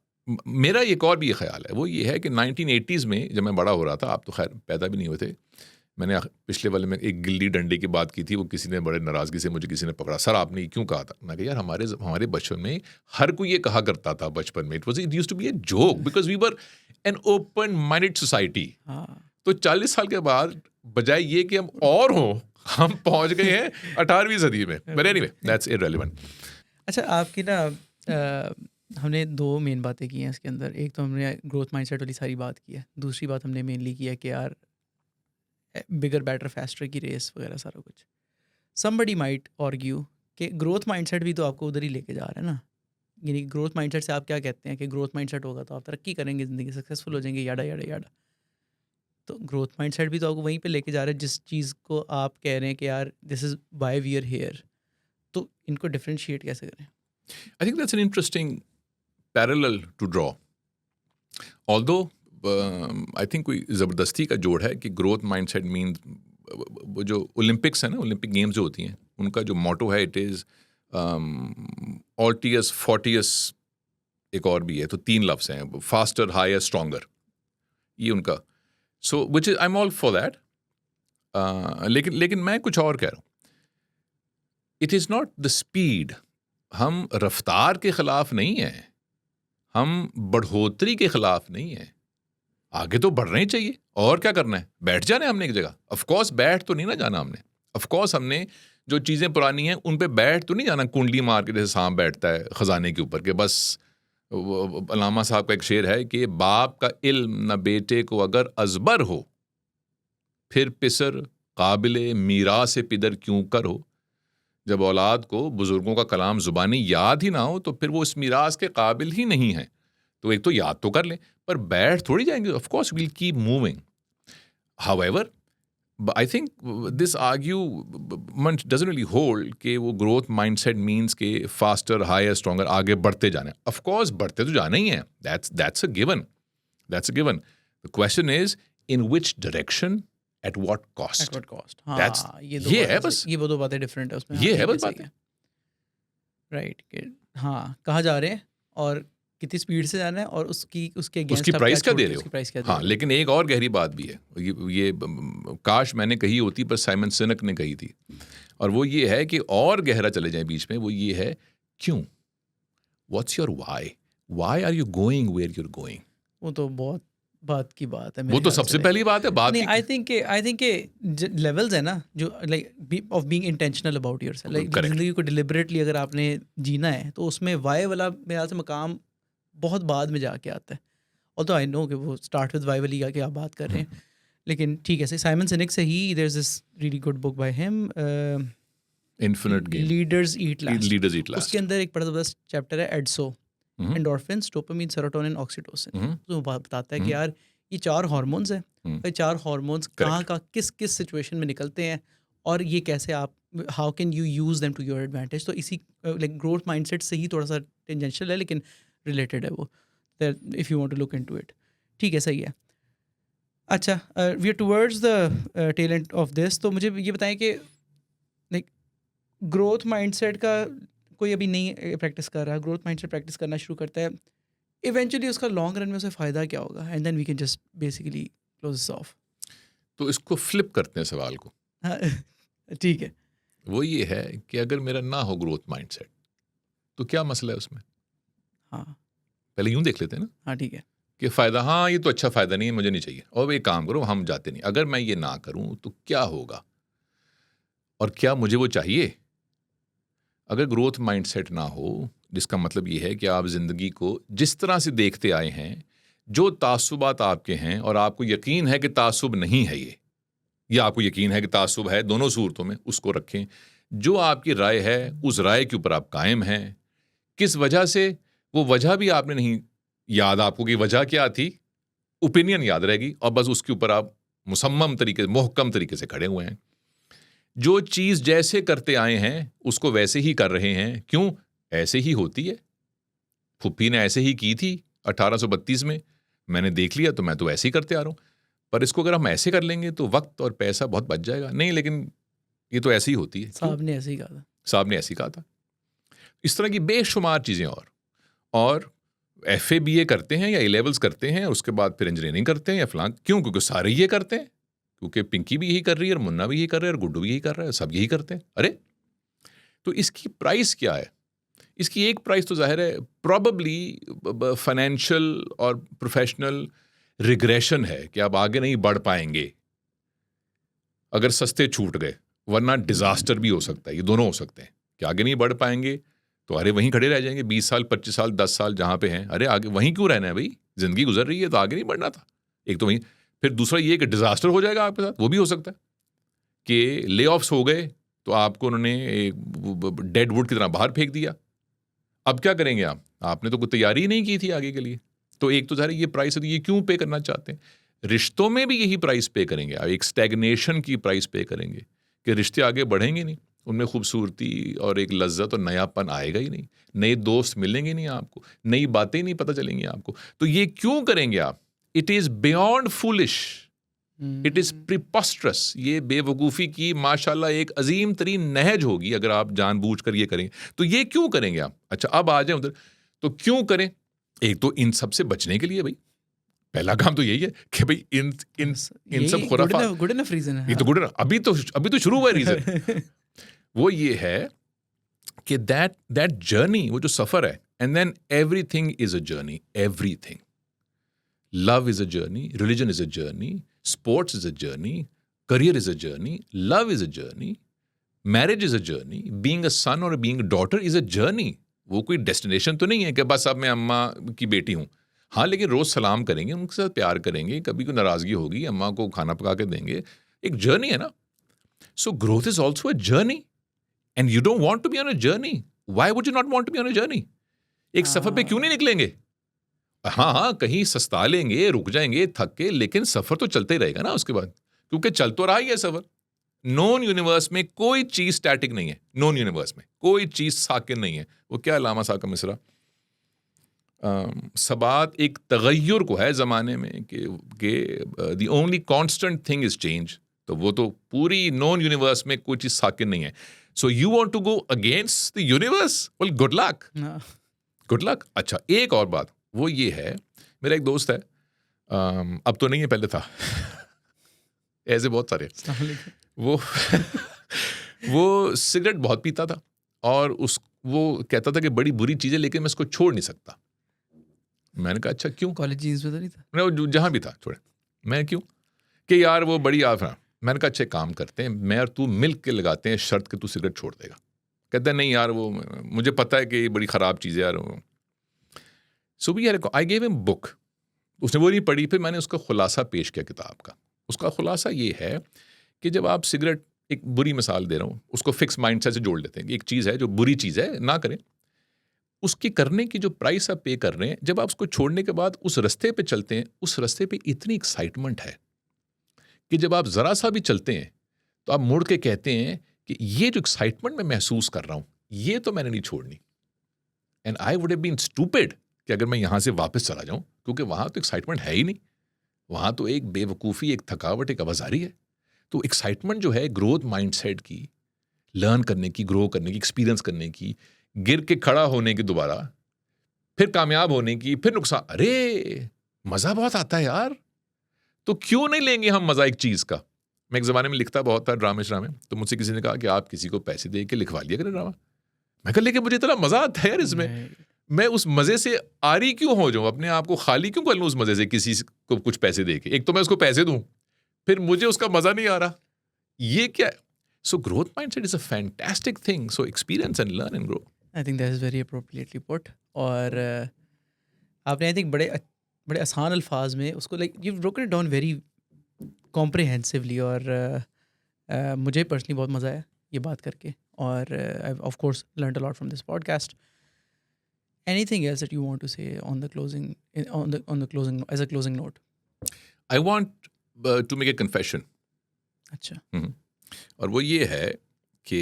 मेरा एक और भी ये ख्याल है, वो ये है कि 1980s में जब मैं बड़ा हो रहा था, आप तो खैर पैदा भी नहीं हुए थे, मैंने पिछले वाले में एक गिल्ली डंडे की बात की थी, वो किसी ने बड़े नाराज़गी से मुझे किसी ने पकड़ा, सर आपने क्यों कहा था। मैं कहा यार हमारे बचपन में हर कोई ये कहा करता था बचपन में, it used to be a joke because we were an open minded society. तो 40 साल के बाद बजाय ये कि हम और हों, हम पहुंच गए हैं 18वीं सदी में। But anyway that's irrelevant. अच्छा, आपकी ना हमने दो मेन बातें की हैं इसके अंदर। एक तो हमने ग्रोथ माइंडसेट वाली सारी बात की है, दूसरी बात हमने मेनली की है कि यार बिगर बेटर फास्टर की रेस वगैरह सारा कुछ। समबडी माइट आर्ग्यू कि ग्रोथ माइंडसेट भी तो आपको उधर ही लेके जा रहा है ना। यानी ग्रोथ माइंडसेट से आप क्या कहते हैं कि ग्रोथ माइंडसेट होगा तो आप तरक्की करेंगे, ज़िंदगी सक्सेसफुल हो जाएंगे, याडा याडा याडा। तो ग्रोथ माइंडसेट भी तो आपको वहीं पे लेके जा रहा है जिस चीज़ को आप कह रहे हैं कि यार this is why we are here. तो इनको डिफ्रेंशिएट कैसे करें? I think that's an interesting parallel to draw. Although I think कोई ज़बरदस्ती का जोड़ है कि ग्रोथ माइंडसेट मीन्स, वो जो ओलंपिक्स है ना, ओलंपिक गेम्स जो होती हैं, उनका जो मोटो है इट इज़ ऑल्टियस फोर्टियस, एक और भी है, तो 3 लफ्ज़ हैं, फास्टर हायर स्ट्रॉन्गर, ये उनका। So which is I am all for that. लेकिन मैं कुछ और कह रहा हूँ। It is not the speed, हम रफ्तार के ख़िलाफ़ नहीं हैं, हम बढ़ोतरी के ख़िलाफ़ नहीं हैं। आगे तो बढ़ना ही चाहिए, और क्या करना है, बैठ जाना है हमने एक जगह। ऑफ कोर्स बैठ तो नहीं ना जाना हमने, ऑफ कोर्स हमने जो चीज़ें पुरानी हैं उन पे बैठ तो नहीं जाना, कुंडली मार के जैसे सांप बैठता है ख़जाने के ऊपर के बस। अलामा साहब का एक शेर है कि बाप का इल्म न बेटे को अगर अजबर हो, फिर पिसर काबिले मीरा से पिदर क्यों कर हो। जब औलाद को बुजुर्गों का कलाम ज़ुबानी याद ही ना हो तो फिर वो इस मीरास के काबिल ही नहीं है। तो एक तो याद तो कर लें, पर बैठ थोड़ी जाएंगे। Of course we'll keep moving. However I think this argument doesn't really hold कि वो ग्रोथ माइंडसेट मीन्स के फास्टर हायर स्ट्रॉन्गर, आगे बढ़ते जाना है। ऑफ कोर्स बढ़ते तो जाना ही है, that's a given, that's a given. The question is in which direction, at what cost. At what cost, हाँ, That's- ये है बस। ये वो दो बातें डिफरेंट है उसमें। ये हाँ, है ठीक बस सही बात। है। राइट कि हाँ, कहाँ जा रहे हैं और कितनी स्पीड से जाना है और उसके against उसकी आप प्राइस क्या छोड़ दे के रहे उसकी हो। प्राइस क्या दे हाँ, रहे हो। लेकिन एक और गहरी बात भी है, ये काश मैंने कही होती, पर साइमन सिनक ने कही थी, और वो ये है कि और गहरा चले जाए बीच में, वो ये है क्यों, what's your why are you going where you are going. वो तो बहुत बात की बात है वो मेरे तो ख्याल सबसे से। पहली बात है, बात नहीं, की। आई थिंक के लेवल्स है ना, जो like of being intentional about yourself. Like Correct. जिंदगी को डिलिबरेटली अगर आपने जीना है तो उसमें वाई वाला मेरे ख्याल से मकाम बहुत बाद में जाके आता है। ऑल्दो आई नो कि वो स्टार्ट विद वाई वाली की आप बात कर रहे हैं, लेकिन ठीक है। साइमन सिनिक से ही there is this really good book by him, infinite game, leaders eat last. Leaders eat last. उसके अंदर एक बड़ा ज़बरदस्त चैप्टर है EDSO, endorphins, dopamine, serotonin, oxytocin. तो बताता है कि यार ये 4 हार्मोन्स हैं, ये 4 हार्मोन्स कहाँ का किस सिचुएशन में निकलते हैं और ये कैसे आप how can you use them to your advantage. तो इसी लाइक ग्रोथ माइंडसेट से ही थोड़ा सा टेंजेंशियल है लेकिन रिलेटेड है वो, if you want to look into it. ठीक है, सही है। अच्छा, we are towards the tail end of this. तो मुझे ये बताएं कि लाइक ग्रोथ माइंडसेट का कोई अभी नहीं प्रैक्टिस कर रहा, ग्रोथ माइंडसेट प्रैक्टिस करना शुरू करता है, इवेंचुअली उसका लॉन्ग रन में उसे फ़ायदा क्या होगा, and then we can just basically close this off. तो इसको फ्लिप करते हैं सवाल को। ठीक है। वो ये है कि अगर मेरा ना हो ग्रोथ माइंडसेट तो क्या मसला है उसमें? हाँ पहले यूं देख लेते हैं ना हाँ ठीक है। कि फ़ायदा, हाँ ये तो अच्छा फ़ायदा नहीं है, मुझे नहीं चाहिए, और एक काम करो हम जाते नहीं, अगर मैं ये ना करूं तो क्या होगा और क्या मुझे वो चाहिए? अगर ग्रोथ माइंडसेट ना हो, जिसका मतलब ये है कि आप ज़िंदगी को जिस तरह से देखते आए हैं, जो तासुबात आपके हैं और आपको यकीन है कि तासुब नहीं है ये, या आपको यकीन है कि तासुब है, दोनों सूरतों में उसको रखें। जो आपकी राय है उस राय के ऊपर आप कायम हैं। किस वजह से, वो वजह भी आपने नहीं याद, आपको कि वजह क्या थी, ओपिनियन याद रहेगी और बस उसके ऊपर आप मुसम्मम तरीके, मोहकम तरीके से खड़े हुए हैं। जो चीज़ जैसे करते आए हैं उसको वैसे ही कर रहे हैं। क्यों? ऐसे ही होती है, फुप्पी ने ऐसे ही की थी 1832 में, मैंने देख लिया तो मैं तो ऐसे ही करते आ रहा हूँ। पर इसको अगर हम ऐसे कर लेंगे तो वक्त और पैसा बहुत बच जाएगा। नहीं, लेकिन ये तो ऐसे ही होती है। साहब ने ऐसे ही कहा था। साहब ने ऐसे ही कहा था। इस तरह की बेशुमार चीज़ें और FA BA करते हैं या A-levels करते हैं, उसके बाद फिर इंजीनियरिंग करते हैं या फलां। क्यों? क्योंकि सारे ये करते हैं, क्योंकि पिंकी भी यही कर रही है और मुन्ना भी यही कर रहा है और गुड्डू भी यही कर रहा है, सब यही करते हैं। अरे तो इसकी प्राइस क्या है? इसकी एक प्राइस तो जाहिर है प्रॉबली फाइनेंशियल और प्रोफेशनल रिग्रेशन है कि आप आगे नहीं बढ़ पाएंगे अगर सस्ते छूट गए, वरना डिजास्टर भी हो सकता है। ये दोनों हो सकते हैं कि आगे नहीं बढ़ पाएंगे तो अरे वहीं खड़े रह जाएंगे 20 साल 25 साल 10 साल जहाँ पे हैं। अरे आगे वहीं क्यों रहना है भाई, जिंदगी गुजर रही है तो आगे नहीं बढ़ना था। एक तो वहीं, फिर दूसरा ये कि डिजास्टर हो जाएगा आपके साथ, वो भी हो सकता है कि ले ऑफ्स हो गए तो आपको उन्होंने डेड वुड की तरह बाहर फेंक दिया। अब क्या करेंगे आप? आपने तो कोई तैयारी ही नहीं की थी आगे के लिए। तो एक तो ज़ाहिर ये प्राइस है, तो ये क्यों पे करना चाहते हैं? रिश्तों में भी यही प्राइस पे करेंगे आप, एक स्टैग्नेशन की प्राइस पे करेंगे कि रिश्ते आगे बढ़ेंगे नहीं, उनमें खूबसूरती और एक लज्जत और नयापन आएगा ही नहीं, नए दोस्त मिलेंगे नहीं आपको, नई बातें नहीं पता चलेंगी आपको। तो ये क्यों करेंगे आप? It is beyond foolish, it is preposterous. ये बेवकूफ़ी की माशाल्लाह एक अजीम तरीन नहज होगी अगर आप जानबूझ कर ये करें। तो ये क्यों करेंगे आप? अच्छा अब आ जाए उधर, तो क्यों करें? एक तो इन सब से बचने के लिए भाई, पहला काम तो यही है कि भाई इन सब खुराफा, गुड इनफ रीजन है। ये तो गुड, अभी तो शुरू हुआ रीजन। वो ये है कि दैट जर्नी, वो जो सफर है, and then everything is a journey, everything. Love is a journey, religion is a journey, sports is a journey, career is a journey, love is a journey, marriage is a journey, being a son और being a daughter is a journey. वो कोई destination तो नहीं है कि बस अब मैं अम्मा की बेटी हूँ। हाँ, लेकिन रोज सलाम करेंगे, उनके साथ प्यार करेंगे, कभी कोई नाराजगी होगी अम्मा को खाना पका के देंगे, एक जर्नी है ना। So growth is also a journey, and you don't want to be on a journey. Why would you not want to be on a journey? एक सफर पे क्यों नहीं निकलेंगे? हाँ, कहीं सस्ता लेंगे, रुक जाएंगे थक के, लेकिन सफर तो चलते ही रहेगा ना उसके बाद, क्योंकि चल तो रहा ही है सफर। नॉन यूनिवर्स में कोई चीज स्टैटिक नहीं है, नॉन यूनिवर्स में कोई चीज साकिन नहीं है। वो क्या लामा साका मिश्रा, सबात एक तगय्युर को है ज़माने में कि the only constant thing is change. तो वो तो पूरी नॉन यूनिवर्स में कोई चीज़ साकिन नहीं है। So you want to go against the universe, well good luck, good luck. अच्छा एक और बात वो ये है, मेरा एक दोस्त है, अब तो नहीं है, पहले था ऐसे बहुत सारे, वो वो सिगरेट बहुत पीता था और वो कहता था कि बड़ी बुरी चीज़ है लेकिन मैं इसको छोड़ नहीं सकता। मैंने कहा अच्छा क्यों? कॉलेज जीन्स में तो नहीं था, मैं जहाँ भी था छोड़े। मैं क्यों? कि यार वो बड़ी आफा। मैंने कहा अच्छे काम करते हैं, मैं और तू मिल के लगाते हैं शर्त कि तू सिगरेट छोड़ देगा। कहता है नहीं यार वो मुझे पता है कि ये बड़ी ख़राब चीज़ है यार। So we I gave him book, उसने वो नहीं पढ़ी। फिर मैंने उसका खुलासा पेश किया किताब का। उसका खुलासा ये है कि जब आप सिगरेट, एक बुरी मिसाल दे रहा हूँ, उसको फिक्स माइंडसेट से जोड़ लेते हैं कि एक चीज़ है जो बुरी चीज़ है, ना करें। उसकी करने की जो प्राइस आप पे कर रहे हैं, जब आप उसको छोड़ने के बाद उस रास्ते पे चलते हैं, उस रास्ते पे इतनी एक्साइटमेंट है कि जब आप ज़रा सा भी चलते हैं तो आप मुड़ के कहते हैं कि ये जो एक्साइटमेंट मैं महसूस कर रहा हूँ, ये तो मैंने नहीं छोड़नी। And I would have been stupid कि अगर मैं यहाँ से वापस चला जाऊँ, क्योंकि वहाँ तो एक्साइटमेंट है ही नहीं। वहाँ तो एक बेवकूफ़ी, एक थकावट, एक आवाज़ारी है। तो एक्साइटमेंट जो है ग्रोथ माइंडसेट की, लर्न करने की, ग्रो करने की, एक्सपीरियंस करने की, गिर के खड़ा होने की दोबारा, फिर कामयाब होने की, फिर नुकसान। अरे मज़ा बहुत आता है यार, तो क्यों नहीं लेंगे हम मज़ा एक चीज़ का। मैं एक ज़माने में लिखता बहुत था ड्रामे श्रामे, तो मुझसे किसी ने कहा कि आप किसी को पैसे दे के लिखवा लिया करें ड्रामा। मैं कहा लेकिन मुझे इतना मज़ा आता है यार इसमें, Right. मैं उस मज़े से आरी क्यों हो जाऊँ, अपने आप को खाली क्यों कर लूँ उस मज़े से किसी को कुछ पैसे दे के। एक तो मैं उसको पैसे दूँ, फिर मुझे उसका मज़ा नहीं आ रहा, ये क्या है? So growth mindset is a fantastic thing, so experience and learn and grow. I think that is very appropriately put. और आपने आई थिंक बड़े आसान अल्फाज में उसको like you broken it down very comprehensively. और मुझे पर्सनली बहुत मज़ा आया ये बात करके, और I of course learn a lot from this podcast. Anything else that you want to say on the closing, on the closing as a closing note? I want to make a confession, अच्छा। और वो ये है कि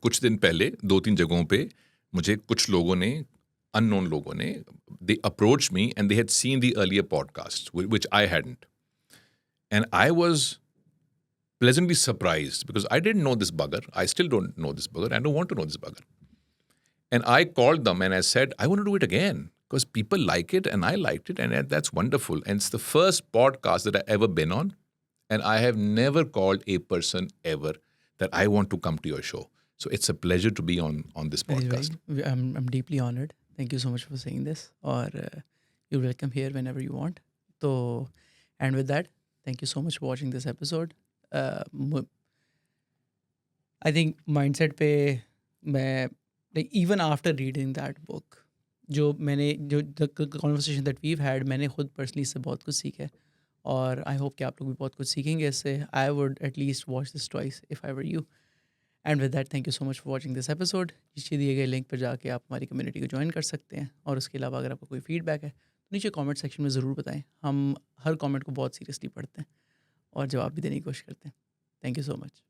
कुछ दिन पहले 2-3 जगहों पे मुझे कुछ लोगों ने, अननोन लोगों ने, they approach me and they had seen the earlier podcast which I hadn't, and I was pleasantly surprised because I didn't know this bugger. I still don't know this bugger. I don't want to know this bugger. And I called them and I said, I want to do it again because people like it and I liked it, and that's wonderful. And it's the first podcast that I've ever been on. And I have never called a person ever that I want to come to your show. So it's a pleasure to be on this podcast. I'm deeply honored. Thank you so much for saying this. और you're welcome here whenever you want. So, and with that, thank you so much for watching this episode. I think mindset पे मैं like even after reading that book, जो the conversation that we've had, मैंने खुद personally इससे बहुत कुछ सीखा है, और आई होप कि आप लोग भी बहुत कुछ सीखेंगे इससे. I would at least watch this twice if I were you. And with that, thank you so much for watching this episode. नीचे दिए गए लिंक पर जाके आप हमारी कम्युनिटी को ज्वाइन कर सकते हैं, और उसके अलावा अगर आपको कोई फीडबैक है तो नीचे कमेंट सेक्शन में ज़रूर बताएं. हम हर कमेंट को बहुत सीरियसली पढ़ते हैं और जवाब भी देने की कोशिश करते हैं. Thank you so much.